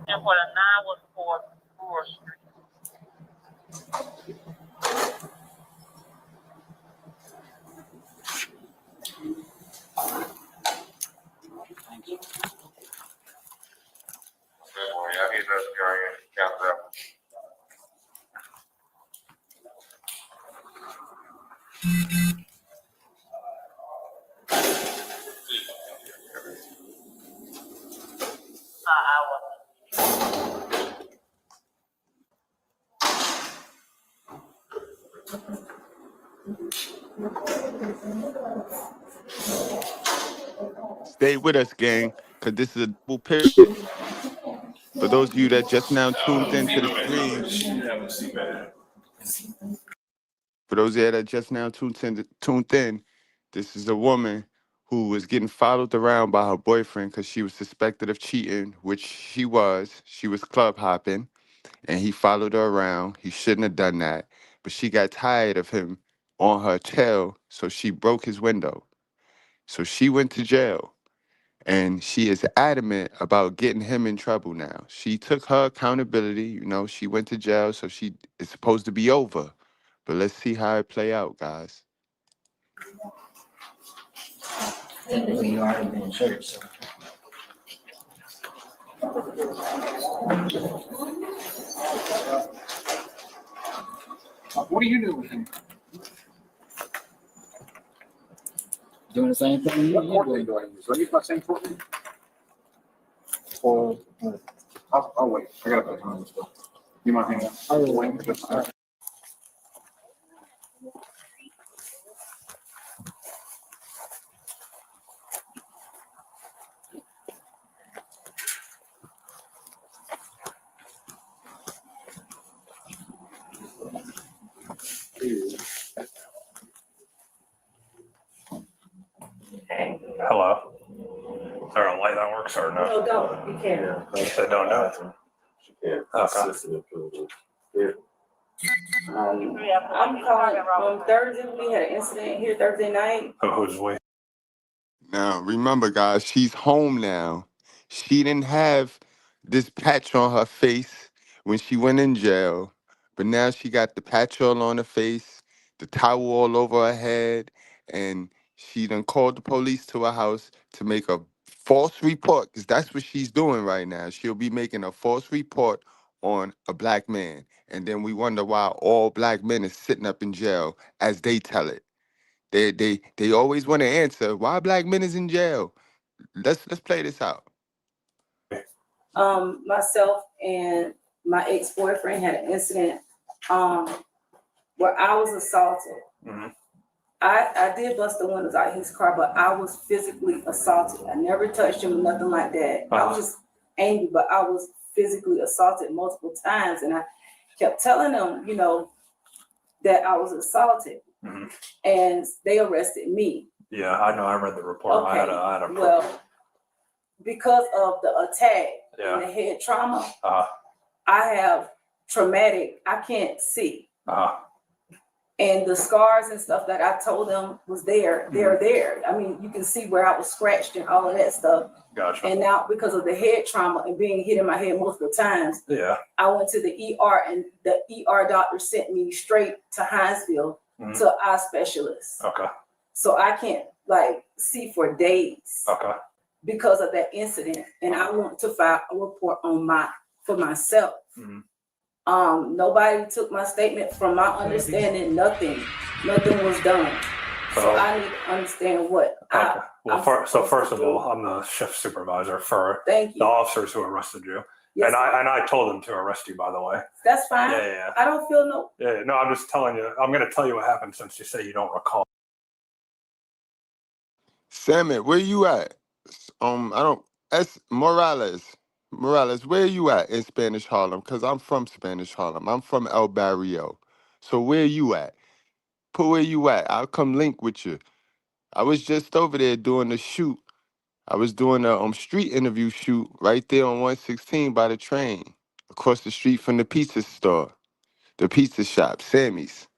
Speaker 7: And for the 9 was for Brewer Street.
Speaker 9: Thank you.
Speaker 8: Stay with us, gang, because this is a full period. For those of you that just now tuned into the stream, this is a woman who was getting followed around by her boyfriend because she was suspected of cheating, which she was. She was club hopping, and he followed her around. He shouldn't have done that, but she got tired of him on her tail, so she broke his window. So she went to jail. And she is adamant about getting him in trouble now. She took her accountability, she went to jail, so she is supposed to be over. But let's see how it play out, guys.
Speaker 9: Technically, you already been in church, so.
Speaker 5: What are you doing with him?
Speaker 9: Doing the same thing.
Speaker 5: What court are you doing? So you not saying court? Or I'll wait. I gotta put time on this stuff. You might hang up. I will wait.
Speaker 1: Hello. Is there a light that works or no?
Speaker 10: No, don't, you can't.
Speaker 1: You said don't do it. Okay.
Speaker 10: I'm calling on Thursday, we had an incident here Thursday night.
Speaker 1: Who's we?
Speaker 8: Now, remember, guys, she's home now. She didn't have this patch on her face when she went in jail, but now she got the patch all on her face, the towel all over her head, and she done called the police to her house to make a false report, because that's what she's doing right now. She'll be making a false report on a black man. And then we wonder why all black men is sitting up in jail as they tell it. They always want to answer why black men is in jail. Let's play this out.
Speaker 10: Myself and my ex-boyfriend had an incident where I was assaulted.
Speaker 1: Mm-hmm.
Speaker 10: I did bust the windows out of his car, but I was physically assaulted. I never touched him, nothing like that. I was just angry, but I was physically assaulted multiple times, and I kept telling them, that I was assaulted, and they arrested me.
Speaker 1: Yeah, I know. I read the report.
Speaker 10: Okay.
Speaker 1: I had a
Speaker 10: Well, because of the attack and the head trauma, I have traumatic. I can't see. And the scars and stuff that I told them was there, they're there. I mean, you can see where I was scratched and all of that stuff.
Speaker 1: Gotcha.
Speaker 10: And now because of the head trauma and being hit in my head multiple times, I went to the ER, and the ER doctor sent me straight to Hinesville to an eye specialist.
Speaker 1: Okay.
Speaker 10: So I can't see for days.
Speaker 1: Okay.
Speaker 10: because of that incident, and I want to file a report for myself. Nobody took my statement. From my understanding, nothing was done. So I need to understand what.
Speaker 1: Okay. Well, first of all, I'm the shift supervisor for
Speaker 10: Thank you.
Speaker 1: the officers who arrested you.
Speaker 10: Yes,
Speaker 1: and I told them to arrest you, by the way.
Speaker 10: That's fine.
Speaker 1: Yeah.
Speaker 10: I don't feel no.
Speaker 1: Yeah, no, I'm just telling you. I'm going to tell you what happened since you say you don't recall.
Speaker 8: Salmon, where you at? Morales, where you at in Spanish Harlem? Because I'm from Spanish Harlem. I'm from El Barrio. So where you at? Put where you at. I'll come link with you. I was just over there doing the shoot. I was doing a street interview shoot right there on 116 by the train, across the street from the pizza store, the pizza shop, Sammy's.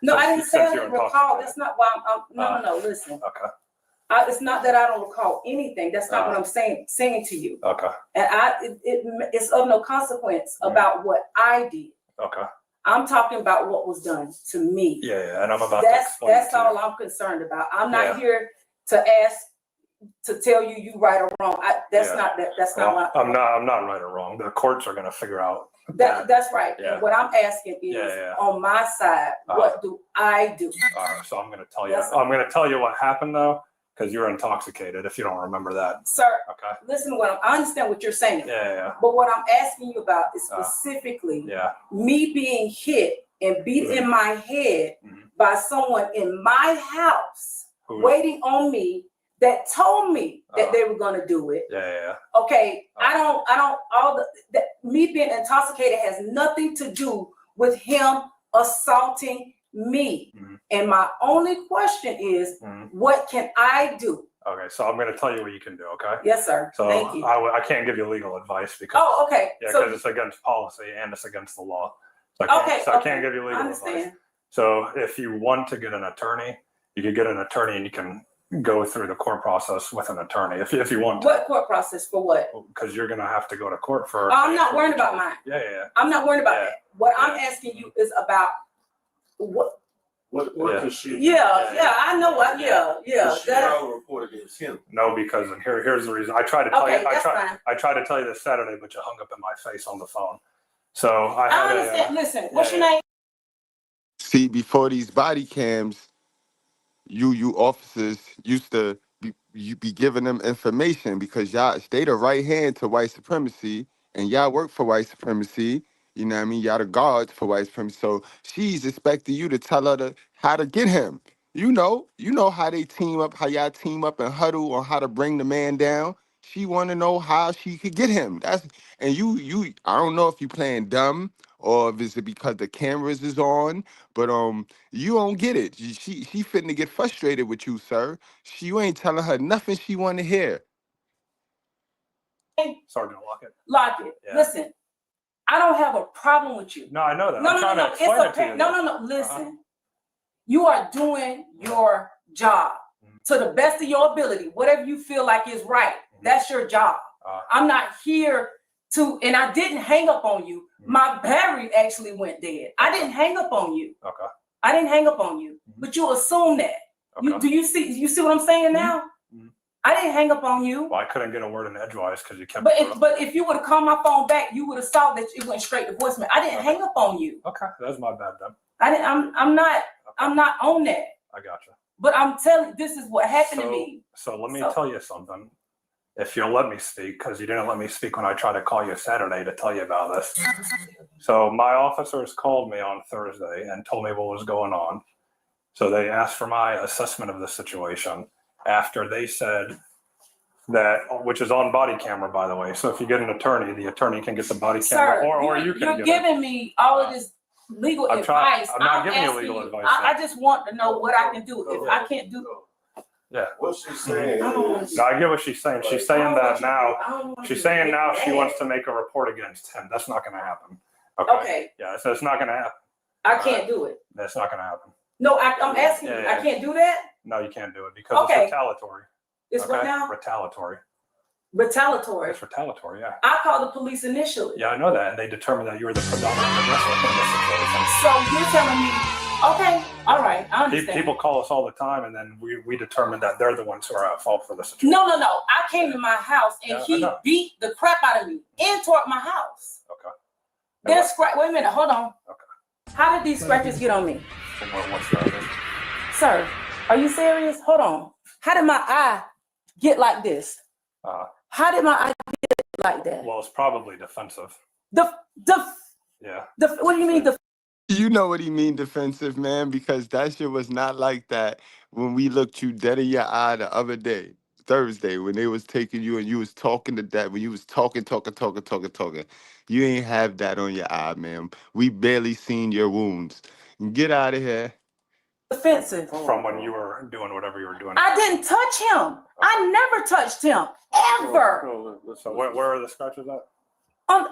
Speaker 10: No, I didn't say I didn't recall. That's not why I'm no, listen.
Speaker 1: Okay.
Speaker 10: It's not that I don't recall anything. That's not what I'm saying to you.
Speaker 1: Okay.
Speaker 10: And it's of no consequence about what I did.
Speaker 1: Okay.
Speaker 10: I'm talking about what was done to me.
Speaker 1: Yeah, and I'm about to explain
Speaker 10: that's all I'm concerned about. I'm not here to ask to tell you right or wrong. That's not what
Speaker 1: I'm not right or wrong. The courts are going to figure out.
Speaker 10: That's right.
Speaker 1: Yeah.
Speaker 10: And what I'm asking is on my side, what do I do?
Speaker 1: All right, so I'm going to tell you. I'm going to tell you what happened though, because you're intoxicated. If you don't remember that,
Speaker 10: sir.
Speaker 1: Okay.
Speaker 10: Listen to what I understand what you're saying.
Speaker 1: Yeah.
Speaker 10: But what I'm asking you about is specifically me being hit and beat in my head by someone in my house waiting on me that told me that they were going to do it.
Speaker 1: Yeah.
Speaker 10: Okay. Me being intoxicated has nothing to do with him assaulting me. And my only question is, what can I do?
Speaker 1: Okay, so I'm going to tell you what you can do, okay?
Speaker 10: Yes, sir.
Speaker 1: So
Speaker 10: Thank you.
Speaker 1: I can't give you legal advice because
Speaker 10: okay.
Speaker 1: Yeah, because it's against policy and it's against the law. So I can't give you legal advice. So if you want to get an attorney, you can get an attorney and you can go through the court process with an attorney if you want to.
Speaker 10: What court process for what?
Speaker 1: Because you're going to have to go to court for.
Speaker 10: I'm not worried about mine.
Speaker 1: Yeah.
Speaker 10: I'm not worried about that. What I'm asking you is about what.
Speaker 11: What could she?
Speaker 10: I know what. Yeah.
Speaker 11: She filed a report against him.
Speaker 1: No, because here's the reason. I tried to tell you. I tried to tell you this Saturday, but you hung up in my face on the phone. So I
Speaker 10: understand. Listen, what's your name?
Speaker 8: See, before these body cams, you officers used to be giving them information because they the right hand to white supremacy, and y'all work for white supremacy. You know what I mean? Y'all the guards for white supremacy. So she's expecting you to tell her how to get him. You know how they team up, how y'all team up and huddle on how to bring the man down. She want to know how she could get him. You. I don't know if you playing dumb or if it's because the cameras is on, but you don't get it. She finna get frustrated with you, sir. You ain't telling her nothing she want to hear.
Speaker 1: Sergeant Lockett.
Speaker 10: Yeah. Listen, I don't have a problem with you.
Speaker 1: No, I know that.
Speaker 10: No. Listen, you are doing your job to the best of your ability. Whatever you feel like is right, that's your job. I'm not here and I didn't hang up on you. My battery actually went dead. I didn't hang up on you.
Speaker 1: Okay.
Speaker 10: I didn't hang up on you, but you assume that.
Speaker 1: Okay.
Speaker 10: You see what I'm saying now? I didn't hang up on you.
Speaker 1: Well, I couldn't get a word in edgewise because you kept.
Speaker 10: But if you would have called my phone back, you would have saw that it went straight to voicemail. I didn't hang up on you.
Speaker 1: Okay, that's my bad then.
Speaker 10: I'm not on that.
Speaker 1: I gotcha.
Speaker 10: But I'm telling you, this is what happened to me.
Speaker 1: So let me tell you something. If you'll let me speak, because you didn't let me speak when I tried to call you Saturday to tell you about this. So my officers called me on Thursday and told me what was going on. So they asked for my assessment of the situation after they said that, which is on body camera, by the way. So if you get an attorney, the attorney can get the body camera, or you can.
Speaker 10: You're giving me all of this legal advice.
Speaker 1: I'm not giving you legal advice.
Speaker 10: I just want to know what I can do. If I can't do.
Speaker 1: Yeah.
Speaker 11: What she's saying is.
Speaker 1: No, I get what she's saying. She's saying that now. She's saying now she wants to make a report against him. That's not going to happen. Okay. Yeah, so it's not going to happen.
Speaker 10: I can't do it.
Speaker 1: That's not going to happen.
Speaker 10: No, I'm asking you. I can't do that?
Speaker 1: No, you can't do it because it's retaliatory.
Speaker 10: It's what now?
Speaker 1: Retaliatory.
Speaker 10: Retaliatory?
Speaker 1: It's retaliatory, yeah.
Speaker 10: I called the police initially.
Speaker 1: Yeah, I know that. And they determined that you were the predominant aggressor in this situation.
Speaker 10: So you're telling me, okay, all right, I understand.
Speaker 1: People call us all the time, and then we determine that they're the ones who are at fault for the situation.
Speaker 10: No. I came to my house and
Speaker 1: Yeah, I
Speaker 10: he
Speaker 1: know.
Speaker 10: beat the crap out of me and tore up my house.
Speaker 1: Okay.
Speaker 10: Then wait a minute, hold on.
Speaker 1: Okay.
Speaker 10: How did these scratches get on me?
Speaker 1: What's the other?
Speaker 10: Sir, are you serious? Hold on. How did my eye get like this? How did my eye get like that?
Speaker 1: Well, it's probably defensive.
Speaker 10: Yeah. What do you mean
Speaker 8: You know what he mean defensive, man, because that shit was not like that when we looked you dead in your eye the other day, Thursday, when they was taking you and you was talking to that, when you was talking. You ain't have that on your eye, man. We barely seen your wounds. Get out of here.
Speaker 10: defensive?
Speaker 1: From when you were doing whatever you were doing.
Speaker 10: I didn't touch him. I never touched him, ever.
Speaker 1: So where are the scratches at?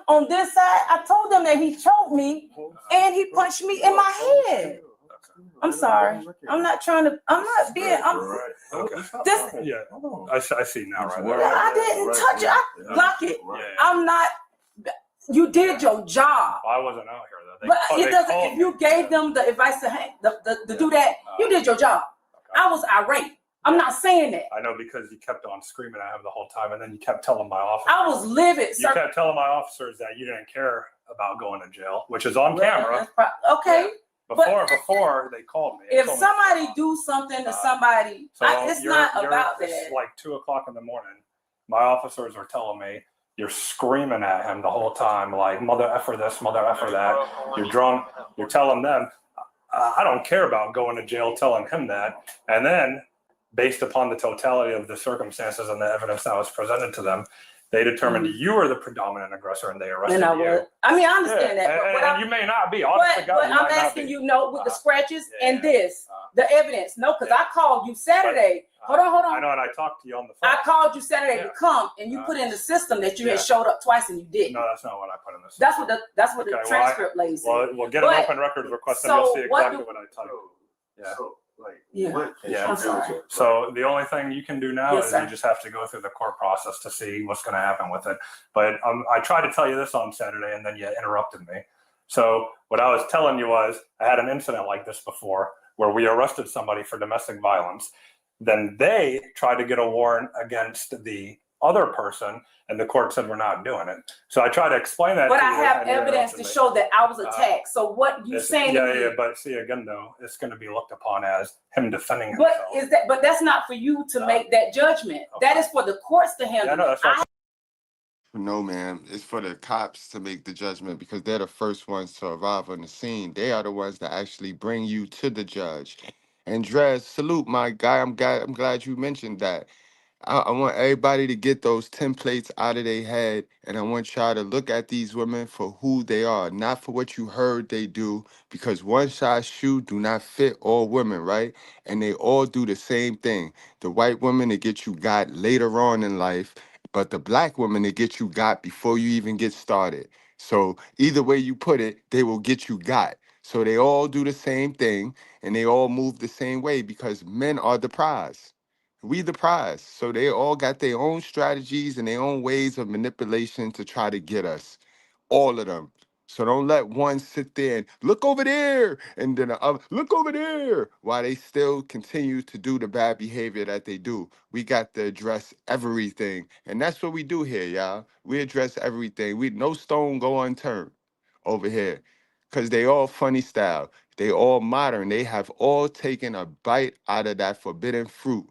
Speaker 10: On this side, I told them that he choked me and he punched me in my head. I'm sorry. I'm not being,
Speaker 1: Okay.
Speaker 10: this,
Speaker 1: Yeah, I see now, right?
Speaker 10: I didn't touch it. I block it.
Speaker 1: Yeah.
Speaker 10: I'm not, you did your job.
Speaker 1: I wasn't out here though.
Speaker 10: But it doesn't, if you gave them the advice to do that, you did your job. I was irate. I'm not saying that.
Speaker 1: I know, because you kept on screaming at him the whole time, and then you kept telling my officers.
Speaker 10: I was livid,
Speaker 1: You
Speaker 10: sir.
Speaker 1: kept telling my officers that you didn't care about going to jail, which is on camera.
Speaker 10: Okay.
Speaker 1: Before they called me.
Speaker 10: If somebody do something to somebody, it's not about that.
Speaker 1: It's like 2:00 in the morning. My officers are telling me you're screaming at him the whole time, like mother effer this, mother effer that. You're drunk. You're telling them, I don't care about going to jail, telling him that. And then, based upon the totality of the circumstances and the evidence that was presented to them, they determined you were the predominant aggressor and they arrested
Speaker 10: And I
Speaker 1: you.
Speaker 10: was. I mean, I understand that.
Speaker 1: And you may not be. Honest to God,
Speaker 10: But
Speaker 1: you
Speaker 10: I'm
Speaker 1: might not
Speaker 10: asking
Speaker 1: be.
Speaker 10: you, with the scratches
Speaker 1: yeah,
Speaker 10: and this, the evidence. No, because I called you Saturday. Hold
Speaker 1: I
Speaker 10: on.
Speaker 1: know, and I talked to you on the phone.
Speaker 10: I called you Saturday
Speaker 1: Yeah.
Speaker 10: to come, and you put in the system that you had
Speaker 1: Yeah.
Speaker 10: showed up twice and you didn't.
Speaker 1: No, that's not what I put in this.
Speaker 10: That's what the
Speaker 1: Okay,
Speaker 10: transcript lady said.
Speaker 1: Well, we'll get an
Speaker 10: But-
Speaker 1: open records request and
Speaker 10: so
Speaker 1: you'll see
Speaker 10: what
Speaker 1: exactly
Speaker 10: do-
Speaker 1: what I typed. Yeah.
Speaker 11: So, like,
Speaker 10: Yeah.
Speaker 11: what can
Speaker 1: Yeah.
Speaker 11: she
Speaker 10: I'm
Speaker 11: do
Speaker 10: sorry.
Speaker 11: to-
Speaker 1: So the only thing you can do now
Speaker 10: Yes,
Speaker 1: is
Speaker 10: sir.
Speaker 1: you just have to go through the court process to see what's going to happen with it. But I tried to tell you this on Saturday, and then you interrupted me. So what I was telling you was I had an incident like this before where we arrested somebody for domestic violence. Then they tried to get a warrant against the other person, and the court said we're not doing it. So I tried to explain that
Speaker 10: But
Speaker 1: to
Speaker 10: I
Speaker 1: you,
Speaker 10: have
Speaker 1: and you
Speaker 10: evidence to
Speaker 1: interrupted me.
Speaker 10: show that I was attacked. So what you saying to me?
Speaker 1: Yeah, but see, again, though, it's going to be looked upon as him defending himself.
Speaker 10: But that's not for you to make that judgment.
Speaker 1: Okay.
Speaker 10: That is for the courts to handle.
Speaker 1: Yeah, no, that's what
Speaker 8: No, man. It's for the cops to make the judgment because they're the first ones to arrive on the scene. They are the ones that actually bring you to the judge. And Dres, salute, my guy. I'm glad you mentioned that. I want everybody to get those templates out of their head, and I want y'all to look at these women for who they are, not for what you heard they do, because one-size shoe do not fit all women, right? And they all do the same thing. The white women, they get you got later on in life, but the black women, they get you got before you even get started. So either way you put it, they will get you got. So they all do the same thing, and they all move the same way because men are the prize. We the prize. So they all got their own strategies and their own ways of manipulation to try to get us. All of them. So don't let one sit there and look over there and then the other, look over there while they still continue to do the bad behavior that they do. We got to address everything. And that's what we do here, y'all. We address everything. No stone go unturned over here. Because they all funny style. They all modern. They have all taken a bite out of that forbidden fruit.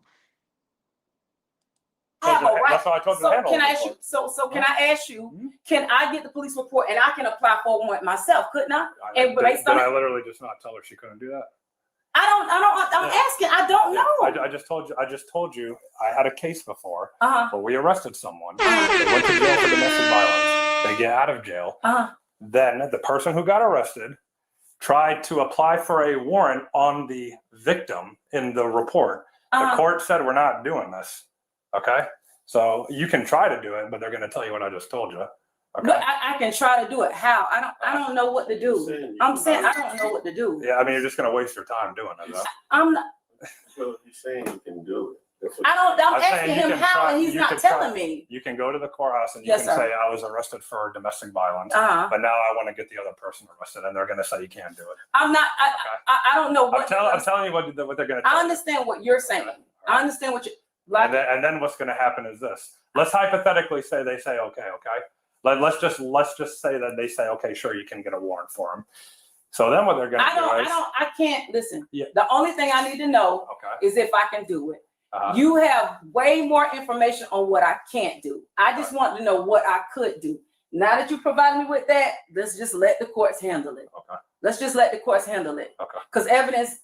Speaker 1: That's why I told you to
Speaker 10: So
Speaker 1: handle
Speaker 10: can
Speaker 1: it
Speaker 10: I ask you?
Speaker 1: before.
Speaker 10: Can I ask you? Can I get the police report and I can apply for a warrant myself? Couldn't I? And
Speaker 1: Did
Speaker 10: based on
Speaker 1: I literally just not tell her she couldn't do that?
Speaker 10: I'm asking. I don't know.
Speaker 1: I just told you I had a case before
Speaker 10: Uh-huh.
Speaker 1: where we arrested someone. They went to jail for domestic violence. They get out of jail. Then the person who got arrested tried to apply for a warrant on the victim in the report. The court said we're not doing this. Okay, so you can try to do it, but they're going to tell you what I just told you. Okay.
Speaker 10: But I can try to do it. How? I don't know what to do. I'm saying I don't know what to do.
Speaker 1: Yeah, I mean you're just going to waste your time doing it. Though.
Speaker 10: I'm not.
Speaker 11: So you're saying you can do it. The
Speaker 10: I'm
Speaker 1: I'm saying
Speaker 10: asking
Speaker 1: you
Speaker 10: him
Speaker 1: can
Speaker 10: how,
Speaker 1: try-
Speaker 10: and he's
Speaker 1: you
Speaker 10: not
Speaker 1: can try-
Speaker 10: telling me.
Speaker 1: You can go to the courthouse and you
Speaker 10: Yes,
Speaker 1: can
Speaker 10: sir.
Speaker 1: say, I was arrested for domestic violence,
Speaker 10: Uh-huh.
Speaker 1: but now I want to get the other person arrested, and they're going to say you can't do it.
Speaker 10: I'm not, I don't know
Speaker 1: I'm
Speaker 10: what.
Speaker 1: telling you what they're going to tell
Speaker 10: I
Speaker 1: you.
Speaker 10: understand what you're saying. I understand what you, like,
Speaker 1: And then what's going to happen is this. Let's hypothetically say they say, okay. Let's just say that they say, okay, sure, you can get a warrant for him. So then what they're going to do is.
Speaker 10: I can't, listen.
Speaker 1: Yeah.
Speaker 10: The only thing I need to know
Speaker 1: Okay.
Speaker 10: is if I can do it.
Speaker 1: Uh-huh.
Speaker 10: You have way more information on what I can't do. I just want to know what I could do. Now that you provide me with that, let's just let the courts handle it.
Speaker 1: Okay.
Speaker 10: Let's just let the courts handle it.
Speaker 1: Okay.
Speaker 10: Because evidence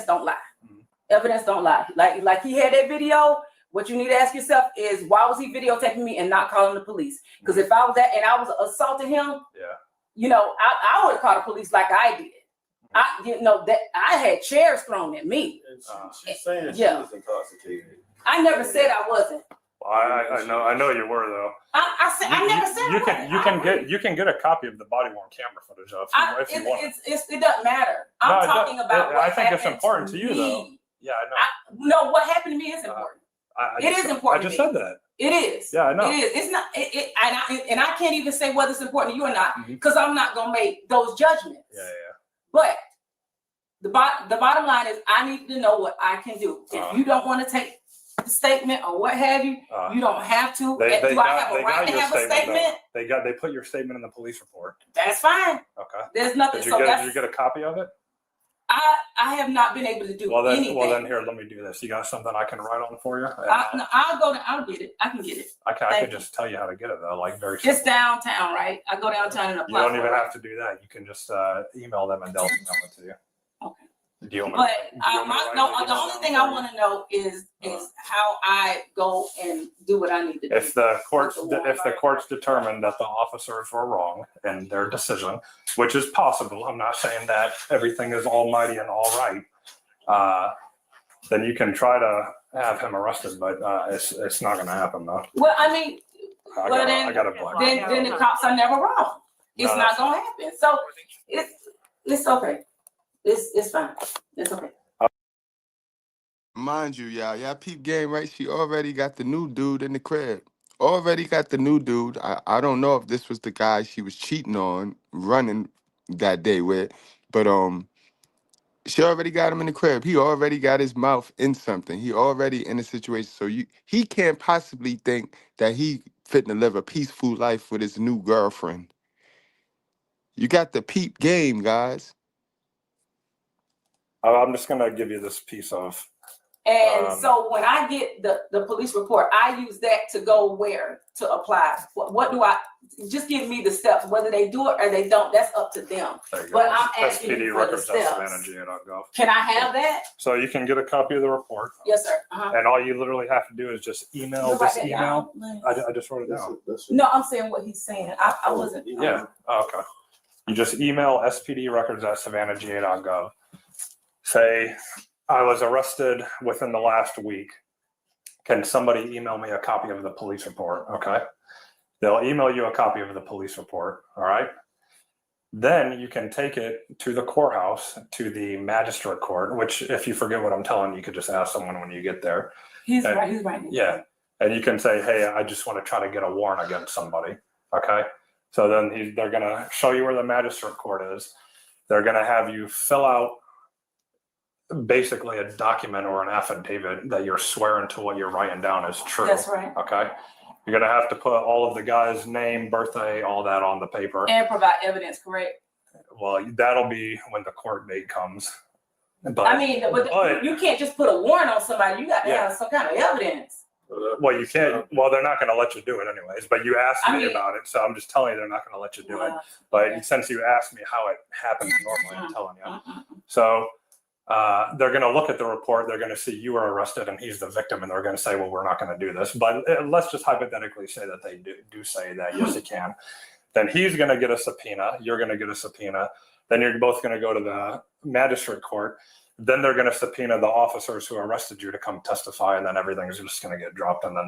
Speaker 10: don't lie.
Speaker 1: Mhm.
Speaker 10: Evidence don't lie. Like he had that video. What you need to ask yourself is, why was he videotaping me and not calling the police? Because if I was that and I was assaulting him,
Speaker 1: Yeah.
Speaker 10: I would have called the police like I did. I didn't know that I had chairs thrown at me.
Speaker 11: And she's saying she
Speaker 10: Yeah.
Speaker 11: was intoxicated.
Speaker 10: I never said I wasn't.
Speaker 1: Well, I know you were though.
Speaker 10: I never said
Speaker 1: You can get a copy of the body worn camera footage if you want.
Speaker 10: It doesn't matter. I'm talking about.
Speaker 1: I think it's
Speaker 10: happened
Speaker 1: important to you
Speaker 10: me.
Speaker 1: though. Yeah, I know.
Speaker 10: No, what happened to me is important. It is important.
Speaker 1: I just
Speaker 10: to me.
Speaker 1: said that.
Speaker 10: It is.
Speaker 1: Yeah, I know.
Speaker 10: It is. It's not. And I can't even say whether it's important to you or not because I'm not gonna make those judgments.
Speaker 1: Yeah.
Speaker 10: But the bottom line is, I need to know what I can do. If you don't want to take the statement or what have you, you don't have to. Do I have a right to have a statement?
Speaker 1: They put your statement in the police report.
Speaker 10: That's fine.
Speaker 1: Okay.
Speaker 10: There's nothing.
Speaker 1: Did you get a copy of it?
Speaker 10: I have not been able to do anything.
Speaker 1: Well then here, let me do this. You got something I can write on for you?
Speaker 10: I'll get it. I can get it.
Speaker 1: I can just tell you how to get it though, like very
Speaker 10: It's
Speaker 1: simple.
Speaker 10: downtown, right? I go downtown and apply.
Speaker 1: You don't even
Speaker 10: for it.
Speaker 1: have to do that. You can just email them and they'll email it to you.
Speaker 10: Okay.
Speaker 1: Do you want me
Speaker 10: But
Speaker 1: do you want me to write it
Speaker 10: the
Speaker 1: down
Speaker 10: only thing
Speaker 1: for
Speaker 10: I
Speaker 1: you?
Speaker 10: want to know is how I go and do what I need to do.
Speaker 1: If the courts determine that the officers were wrong in their decision, which is possible, I'm not saying that everything is almighty and all right, then you can try to have him arrested, but it's not going to happen though.
Speaker 10: Well, I mean,
Speaker 1: I got a black.
Speaker 10: then the cops are never wrong. It's not going to happen. So it's okay. It's fine. It's okay.
Speaker 8: Mind you, y'all peep game, right? She already got the new dude in the crib. Already got the new dude. I don't know if this was the guy she was cheating on running that day with, but she already got him in the crib. He already got his mouth in something. He already in a situation. So he can't possibly think that he fit to live a peaceful life with his new girlfriend. You got the peep game, guys.
Speaker 1: I'm just going to give you this piece of.
Speaker 10: And so when I get the police report, I use that to go where to apply. What do I just give me the steps? Whether they do it or they don't, that's up to them. But I'm asking you for the steps. Can I have that?
Speaker 1: So you can get a copy of the report.
Speaker 10: Yes, sir.
Speaker 1: And all you literally have to do is just email this email. I just wrote it down.
Speaker 10: No, I'm saying what he's saying. I wasn't.
Speaker 1: Yeah. Okay. You just email spdrecords@savannahga.gov. Say, I was arrested within the last week. Can somebody email me a copy of the police report? Okay. They'll email you a copy of the police report. All right. Then you can take it to the courthouse, to the magistrate court, which if you forget what I'm telling you, you could just ask someone when you get there.
Speaker 10: He's right.
Speaker 1: Yeah. And you can say, hey, I just want to try to get a warrant against somebody. Okay. So then they're going to show you where the magistrate court is. They're going to have you fill out basically a document or an affidavit that you're swearing to what you're writing down is true.
Speaker 10: That's right.
Speaker 1: Okay. You're going to have to put all of the guy's name, birthday, all that on the paper.
Speaker 10: And provide evidence, correct?
Speaker 1: Well, that'll be when the court date comes. But,
Speaker 10: I mean, but you can't just put a warrant on somebody. You got to have some kind of evidence.
Speaker 1: Well, you can't. Well, they're not going to let you do it anyways. But you asked me about it, so I'm just telling you they're not going to let you do it. But since you asked me how it happens normally, I'm telling you. So they're going to look at the report. They're going to see you were arrested and he's the victim, and they're going to say, "Well, we're not going to do this." But let's just hypothetically say that they do say that yes, you can. Then he's going to get a subpoena. You're going to get a subpoena. Then you're both going to go to the magistrate court. Then they're going to subpoena the officers who arrested you to come testify, and then everything's just going to get dropped, and then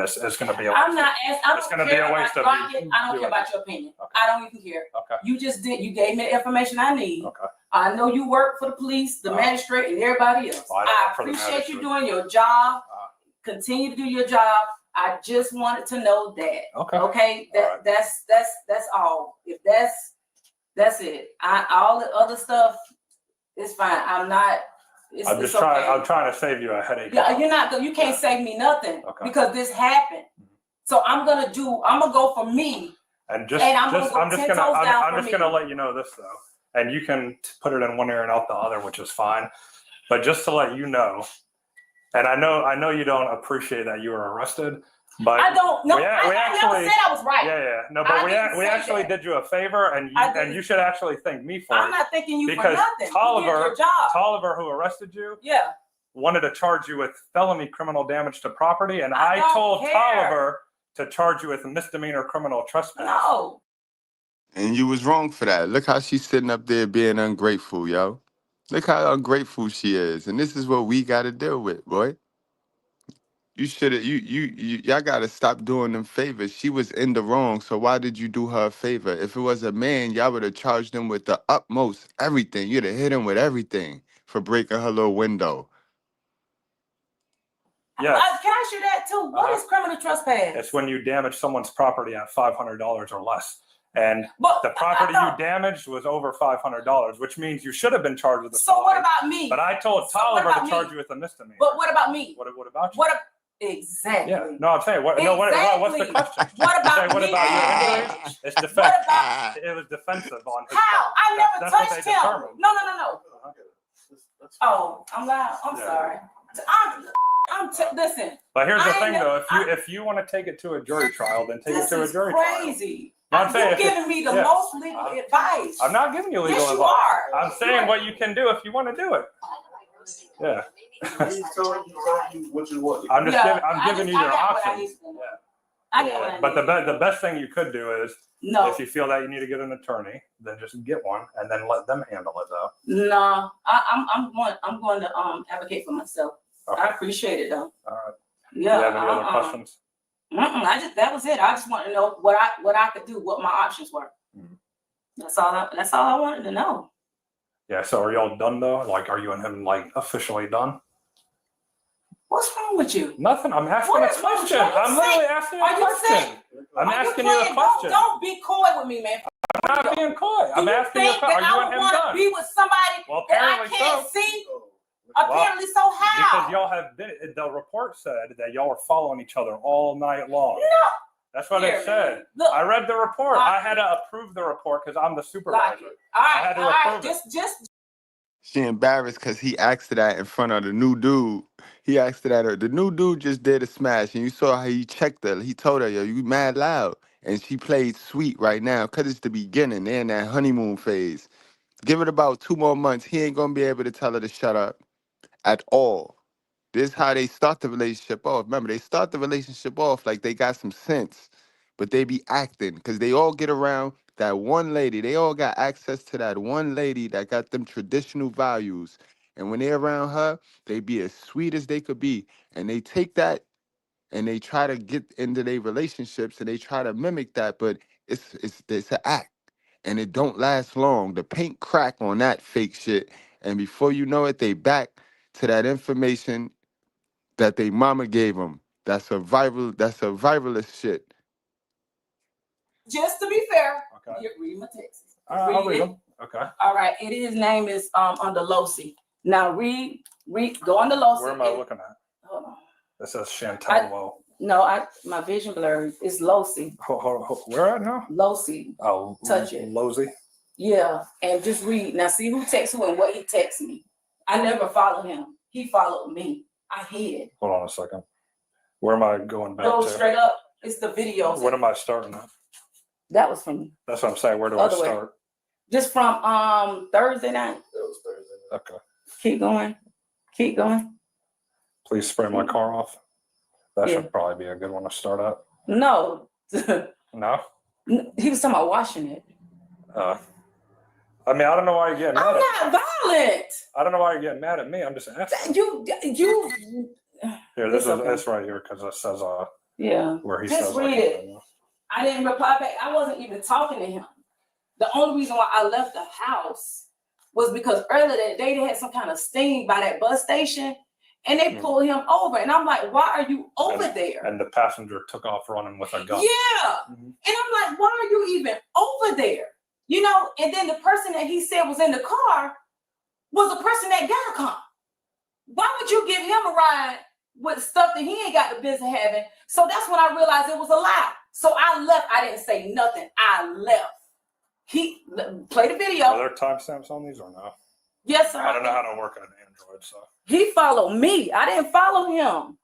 Speaker 1: it's going to be.
Speaker 10: I'm not asking.
Speaker 1: It's going to be a waste of.
Speaker 10: I don't care about your opinion.
Speaker 1: Okay.
Speaker 10: I don't even care.
Speaker 1: Okay.
Speaker 10: You just did. You gave me the information I need.
Speaker 1: Okay.
Speaker 10: I know you work for the police, the magistrate, and everybody else.
Speaker 1: Well,
Speaker 10: I appreciate you doing your job continue to do your job. I just wanted to know that.
Speaker 1: Okay.
Speaker 10: Okay,
Speaker 1: All right.
Speaker 10: that's all. If that's it. All the other stuff is fine. I'm not.
Speaker 1: I'm just trying. I'm trying to save you a headache.
Speaker 10: Yeah, you're not. You can't save me nothing because this happened. So I'm gonna go for me.
Speaker 1: And
Speaker 10: I'm
Speaker 1: just gonna let you know this though, and you can put it in one ear and out the other, which is fine. But just to let you know, and I know you don't appreciate that you were arrested, but
Speaker 10: I don't know.
Speaker 1: We
Speaker 10: I
Speaker 1: actually,
Speaker 10: never said I was right.
Speaker 1: Yeah. No, but we actually did you a favor, and you should actually thank me for it.
Speaker 10: I'm not thanking you for
Speaker 1: because
Speaker 10: nothing.
Speaker 1: Tolliver,
Speaker 10: you did your job.
Speaker 1: Tolliver, who arrested you,
Speaker 10: yeah,
Speaker 1: wanted to charge you with felony criminal damage to property, and I
Speaker 10: don't
Speaker 1: told
Speaker 10: care.
Speaker 1: Tolliver to charge you with misdemeanor criminal trespass.
Speaker 10: No.
Speaker 8: And you was wrong for that. Look how she's sitting up there being ungrateful, yo. Look how ungrateful she is. And this is what we got to deal with, boy. You should have, y'all got to stop doing them favors. She was in the wrong, so why did you do her a favor? If it was a man, y'all would have charged him with the utmost everything. You'd have hit him with everything for breaking her little window.
Speaker 1: Yes.
Speaker 10: Can I ask you that too? What is criminal trespass?
Speaker 1: It's when you damage someone's property at $500 or less. And the property you damaged was over $500, which means you should have been charged with a felony.
Speaker 10: So what about me?
Speaker 1: But I told Tolliver to charge you with a misdemeanor.
Speaker 10: But what about me?
Speaker 1: What about you?
Speaker 10: Exactly.
Speaker 1: Yeah. No, I'm saying what's the question?
Speaker 10: What about
Speaker 1: what
Speaker 10: me?
Speaker 1: about your injuries? It's defensive. It was defensive on his
Speaker 10: How?
Speaker 1: part.
Speaker 10: I never
Speaker 1: That's
Speaker 10: touched him.
Speaker 1: determined.
Speaker 10: No. Oh, I'm loud. I'm sorry. Listen.
Speaker 1: But here's the thing, though. If you want to take it to a jury trial, then take it to a jury trial.
Speaker 10: This is crazy.
Speaker 1: I'm saying
Speaker 10: You're giving me the most legal advice.
Speaker 1: I'm not giving you legal
Speaker 10: Yes, you
Speaker 1: advice.
Speaker 10: are.
Speaker 1: I'm saying what you can do if you want to do it. Yeah.
Speaker 11: He's telling you what you want.
Speaker 1: I'm giving you your options. But the best thing you could do is, if you feel that you need to get an attorney, then just get one and then let them handle it, though.
Speaker 10: No, I'm going to advocate for myself.
Speaker 1: Okay.
Speaker 10: I appreciate it though.
Speaker 1: All right.
Speaker 10: Yeah.
Speaker 1: Do you have any other questions?
Speaker 10: That was it. I just want to know what I could do, what my options were.
Speaker 1: Mm-hmm.
Speaker 10: That's all I wanted to know.
Speaker 1: Yeah. So are y'all done though? Like, are you and him like officially done?
Speaker 10: What's wrong with you?
Speaker 1: Nothing. I'm asking a question. I'm literally asking you a question. I'm asking you a question.
Speaker 10: Don't be coy with me, man.
Speaker 1: I'm not being coy. I'm asking you a question. Are you and him done?
Speaker 10: I would be with somebody that I can't see. Apparently so. How?
Speaker 1: Because y'all have been. The report said that y'all were following each other all night long.
Speaker 10: No.
Speaker 1: That's what it said.
Speaker 10: Look,
Speaker 1: I read the report. I had to approve the report because I'm the supervisor.
Speaker 10: All
Speaker 1: I had to
Speaker 10: right.
Speaker 1: approve it.
Speaker 10: Just.
Speaker 8: She embarrassed because he asked her that in front of the new dude. He asked her that. The new dude just did a smash, and you saw how he checked her. He told her, yo, you mad loud. And she played sweet right now because it's the beginning. They're in that honeymoon phase. Give it about 2 more months. He ain't going to be able to tell her to shut up at all. This is how they start the relationship off. Remember, they start the relationship off like they got some sense, but they be acting because they all get around that one lady. They all got access to that one lady that got them traditional values. And when they're around her, they be as sweet as they could be. And they take that and they try to get into their relationships and they try to mimic that, but it's an act. And it don't last long. The paint crack on that fake shit. And before you know it, they back to that information that they mama gave them. That's survivalist shit.
Speaker 10: Just to be fair,
Speaker 1: Okay.
Speaker 10: read my text.
Speaker 1: I'll read them. Okay.
Speaker 10: All right. His name is under Losi. Now read. Go under Losi.
Speaker 1: Where am I looking at?
Speaker 10: Hold on.
Speaker 1: It says Chantel Lowe.
Speaker 10: No, my vision blurred. It's Losi.
Speaker 1: Hold. Where at now?
Speaker 10: Losi.
Speaker 1: Oh,
Speaker 10: touch it.
Speaker 1: Losey.
Speaker 10: Yeah, and just read. Now see who texts who and what he texts me. I never followed him. He followed me. I hid.
Speaker 1: Hold on a second. Where am I going back
Speaker 10: Go
Speaker 1: to?
Speaker 10: straight up. It's the videos.
Speaker 1: What am I starting at?
Speaker 10: That was from.
Speaker 1: That's what I'm saying. Where do I
Speaker 10: Other way.
Speaker 1: start?
Speaker 10: Just from Thursday night.
Speaker 11: That was Thursday.
Speaker 1: Okay.
Speaker 10: Keep going. Keep going.
Speaker 1: Please spray my car off. That
Speaker 10: Yeah.
Speaker 1: should probably be a good one to start at.
Speaker 10: No.
Speaker 1: No?
Speaker 10: He was talking about washing it.
Speaker 1: I mean, I don't know why you're getting mad
Speaker 10: I'm
Speaker 1: at me.
Speaker 10: not violent.
Speaker 1: I don't know why you're getting mad at me. I'm just asking.
Speaker 10: You.
Speaker 1: Here, this
Speaker 10: It's
Speaker 1: is
Speaker 10: okay.
Speaker 1: it's right here because it says
Speaker 10: Yeah.
Speaker 1: where he
Speaker 10: Just
Speaker 1: says
Speaker 10: read
Speaker 1: like,
Speaker 10: it. I didn't reply back. I wasn't even talking to him. The only reason why I left the house was because earlier that day they had some kind of sting by that bus station, and they pull him over. And I'm like, why are you over there?
Speaker 1: And the passenger took off running with a gun.
Speaker 10: Yeah. And I'm like, why are you even over there? You know, and then the person that he said was in the car was a person that got a car. Why would you give him a ride with stuff that he ain't got the business having? So that's when I realized it was a lie. So I left. I didn't say nothing. I left. He played the video.
Speaker 1: Are there timestamps on these or no?
Speaker 10: Yes, sir.
Speaker 1: I don't know how to work on an Android, so.
Speaker 10: He followed me. I didn't follow him.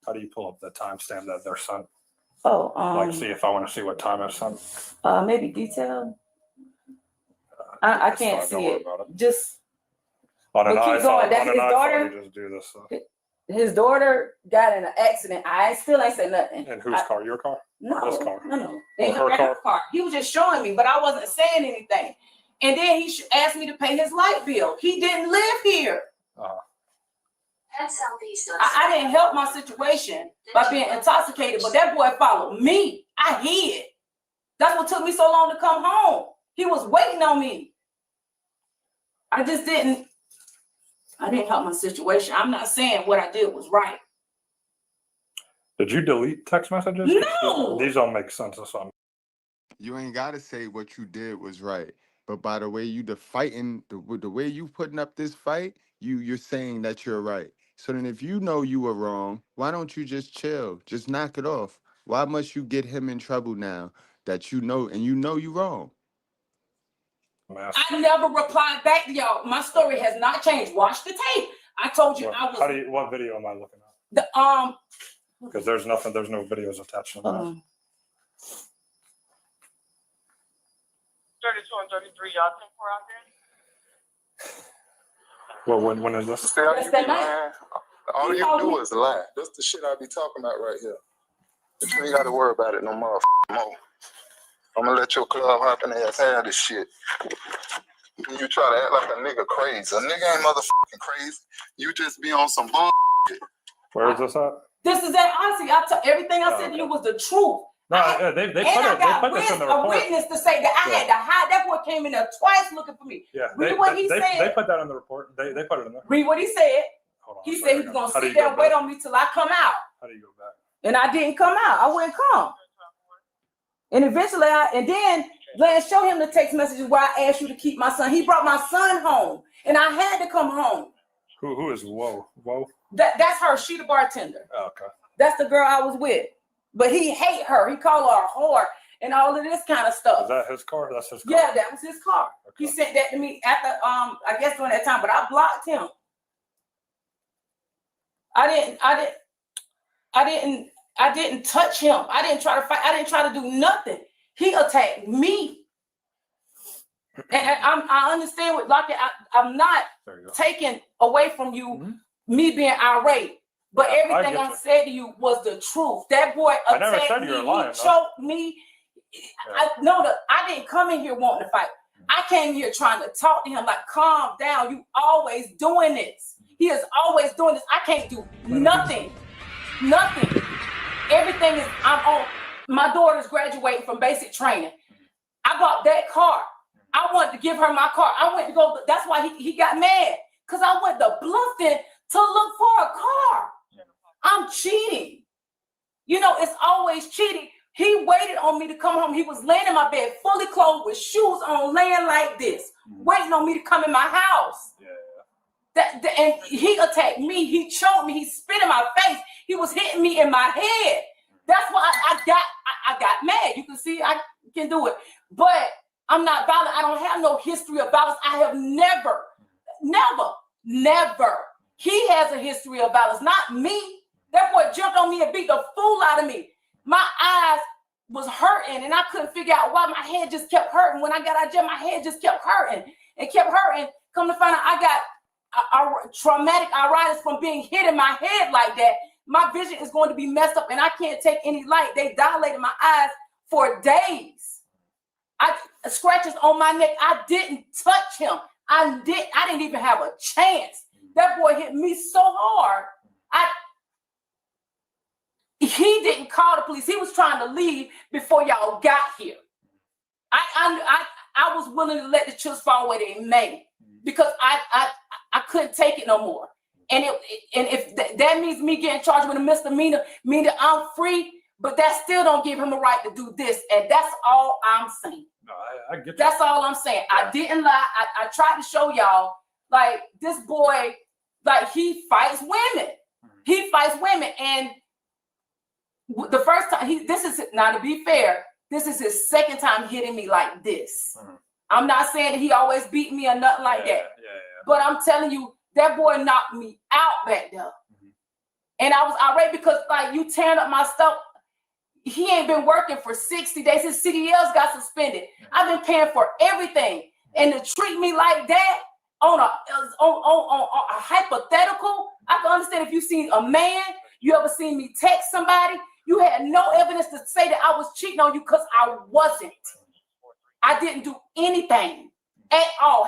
Speaker 1: How do you pull up the timestamp that they're sent?
Speaker 10: Oh,
Speaker 1: Like, see if I want to see what time it's sent.
Speaker 10: maybe detail. I can't
Speaker 1: Don't
Speaker 10: see
Speaker 1: worry
Speaker 10: it.
Speaker 1: about it.
Speaker 10: Just
Speaker 1: On an
Speaker 10: But keep
Speaker 1: iPhone,
Speaker 10: going. That's
Speaker 1: on an
Speaker 10: his
Speaker 1: iPhone,
Speaker 10: daughter?
Speaker 1: you just do this. So.
Speaker 10: his daughter got in an accident. I still ain't say nothing.
Speaker 1: And whose car? Your car?
Speaker 10: No,
Speaker 1: This car?
Speaker 10: no.
Speaker 1: Oh, her car?
Speaker 10: He was just showing me, but I wasn't saying anything. And then he asked me to pay his light bill. He didn't live here. I didn't help my situation by being intoxicated, but that boy followed me. I hid. That's what took me so long to come home. He was waiting on me. I didn't help my situation. I'm not saying what I did was right.
Speaker 1: Did you delete text messages?
Speaker 10: No.
Speaker 1: These don't make sense or something.
Speaker 8: You ain't gotta say what you did was right, but by the way you fighting, the way you putting up this fight, you're saying that you're right. So then, if you know you were wrong, why don't you just chill, just knock it off? Why must you get him in trouble now that you know and you know you're wrong?
Speaker 10: I never replied back to y'all. My story has not changed. Watch the tape. I told you I was.
Speaker 1: What video am I looking at? Because there's no videos attached to that.
Speaker 7: 32 and 33, y'all think we're out there?
Speaker 1: Well, when is this?
Speaker 11: See how you be lying? All you do is lie. That's the shit I be talking about right here. But you ain't got to worry about it no more. I'm gonna let your club hopping ass have this shit. You try to act like a nigga crazy. A nigga ain't motherfucking crazy. You just be on some bullshit.
Speaker 1: Where is this at?
Speaker 10: This is that honesty. Everything I said to you was the truth.
Speaker 1: No, they put this in the report.
Speaker 10: A witness to say that I had to hide. That boy came in there twice looking for me.
Speaker 1: Yeah,
Speaker 10: Read what he said.
Speaker 1: They put that in the report. They put it in there.
Speaker 10: Read what he said.
Speaker 1: Hold on,
Speaker 10: he said he was gonna sit there and wait on me till I come out.
Speaker 1: How do you go back?
Speaker 10: And I didn't come out. I wouldn't come. And eventually, then Lance showed him the text messages where I asked you to keep my son. He brought my son home, and I had to come home.
Speaker 1: Who is Whoa?
Speaker 10: That's her. She the bartender.
Speaker 1: Oh, okay.
Speaker 10: That's the girl I was with. But he hate her. He called her a whore and all of this kind of stuff.
Speaker 1: Is that his car? That's his car.
Speaker 10: Yeah, that was his car.
Speaker 1: Okay.
Speaker 10: He sent that to me after I guess during that time, but I blocked him. I didn't touch him. I didn't try to fight. I didn't try to do nothing. He attacked me. And I understand what Lockett. I'm not taking away from you me being irate. But everything I said to you was the truth. That boy attacked me. He choked me. I didn't come in here wanting to fight. I came here trying to talk to him like, calm down. You always doing this. He is always doing this. I can't do nothing. Nothing. Everything is, I'm on. My daughter's graduating from basic training. I bought that car. I wanted to give her my car. I went to go. That's why he got mad. Because I went to Bluffton to look for a car. I'm cheating. You know, it's always cheating. He waited on me to come home. He was laying in my bed, fully clothed with shoes on, laying like this, waiting on me to come in my house. And he attacked me. He choked me. He spit in my face. He was hitting me in my head. That's why I got mad. You can see I can do it. But I'm not violent. I don't have no history of violence. I have never. He has a history of violence, not me. That boy jumped on me and beat the fool out of me. My eyes was hurting and I couldn't figure out why my head just kept hurting. When I got out of jail, my head just kept hurting and kept hurting. Come to find out, I got a traumatic iritis from being hit in my head like that. My vision is going to be messed up and I can't take any light. They dilated my eyes for days. Scratches on my neck. I didn't touch him. I didn't even have a chance. That boy hit me so hard. He didn't call the police. He was trying to leave before y'all got here. I was willing to let the chips fall where they may because I couldn't take it no more. And if that means me getting charged with a misdemeanor, mean that I'm free, but that still don't give him a right to do this. And that's all I'm saying.
Speaker 1: No, I get that.
Speaker 10: That's all I'm saying. I didn't lie. I tried to show y'all, like, this boy, like, he fights women. He fights women. And the first time, this is, now to be fair, this is his second time hitting me like this. I'm not saying that he always beat me or nothing like that. But I'm telling you, that boy knocked me out back there. And I was irate because, like, you tearing up my stuff. He ain't been working for 60 days. His CDLs got suspended. I've been paying for everything. And to treat me like that on a hypothetical, I can understand if you seen a man, you ever seen me text somebody, you had no evidence to say that I was cheating on you because I wasn't. I didn't do anything at all.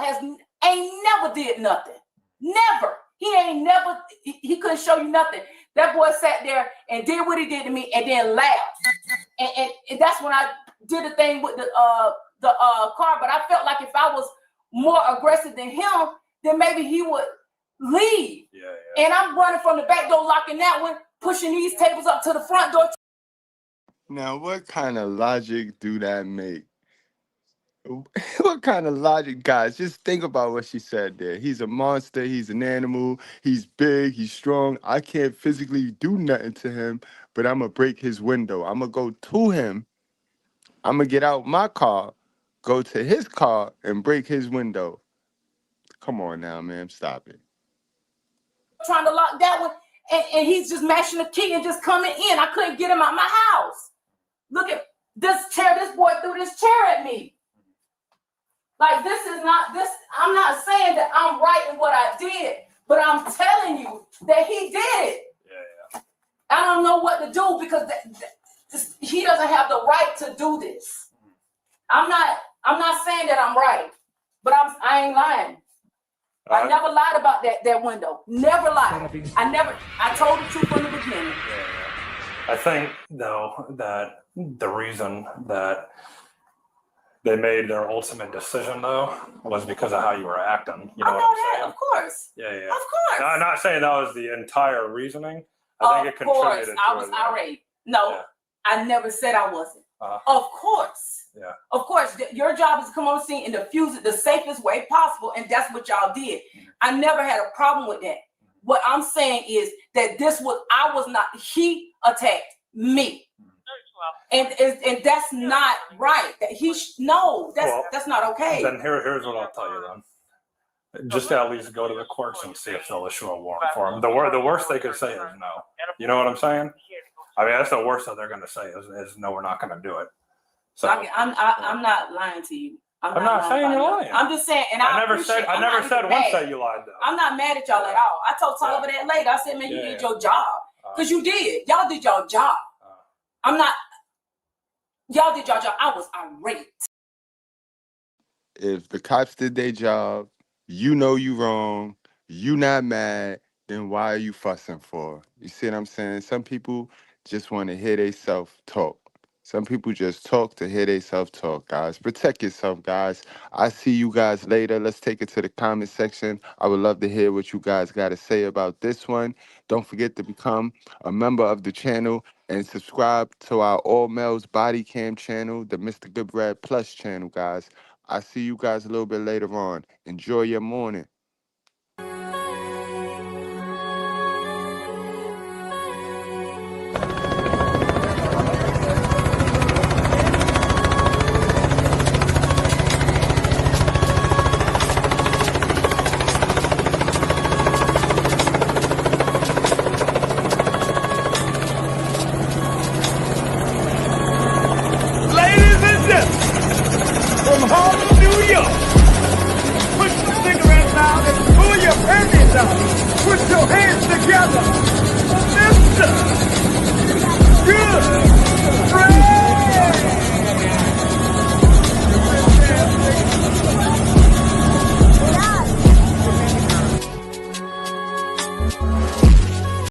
Speaker 10: Ain't never did nothing. Never. He couldn't show you nothing. That boy sat there and did what he did to me and then laughed. And that's when I did the thing with the car. But I felt like if I was more aggressive than him, then maybe he would leave. And I'm running from the back door, locking that one, pushing these tables up to the front door.
Speaker 8: Now, what kind of logic do that make? What kind of logic, guys? Just think about what she said there. He's a monster. He's an animal. He's big. He's strong. I can't physically do nothing to him, but I'm going to break his window. I'm going to go to him. I'm going to get out my car, go to his car, and break his window. Come on now, man. Stop it.
Speaker 10: Trying to lock that one, and he's just mashing the key and just coming in. I couldn't get him out my house. Look at this chair. This boy threw this chair at me. Like, this is not this. I'm not saying that I'm right in what I did, but I'm telling you that he did it. I don't know what to do because he doesn't have the right to do this. I'm not saying that I'm right, but I ain't lying. I never lied about that window. Never lied. I told the truth from the beginning.
Speaker 1: I think, though, that the reason that they made their ultimate decision, though, was because of how you were acting. You know what I'm saying?
Speaker 10: Of course.
Speaker 1: Of
Speaker 10: course.
Speaker 1: No, I'm not saying that was the entire reasoning. I think it contributed to it.
Speaker 10: I was irate. No, I never said I wasn't. Of course. Of course. Your job is to come on the scene and defuse it the safest way possible, and that's what y'all did. I never had a problem with that. What I'm saying is that he attacked me. And that's not right. That's not okay.
Speaker 1: Then here's what I'll tell you then. Just at least go to the courts and see if they'll issue a warrant for him. The worst they could say is no. You know what I'm saying? I mean, that's the worst that they're going to say is no, we're not going to do it. So
Speaker 10: I'm not lying to you.
Speaker 1: I'm not saying you're lying.
Speaker 10: I'm just saying, and
Speaker 1: I never said once that you lied though.
Speaker 10: I'm not mad at y'all at all. I told Tolliver that later. I said, man, you did your job. Because you did. Y'all did your job. Y'all did your job. I was irate.
Speaker 8: If the cops did their job, you know you wrong, you not mad, then why are you fussing for? You see what I'm saying? Some people just want to hear they self talk. Some people just talk to hear they self talk, guys. Protect yourself, guys. I see you guys later. Let's take it to the comment section. I would love to hear what you guys got to say about this one. Don't forget to become a member of the channel and subscribe to our All Males Body Cam channel, the Mr. Good Brad Plus channel, guys. I see you guys a little bit later on. Enjoy your morning.
Speaker 12: From Harlem, New York. Put your cigarettes out and pull your panties out. Put your hands together.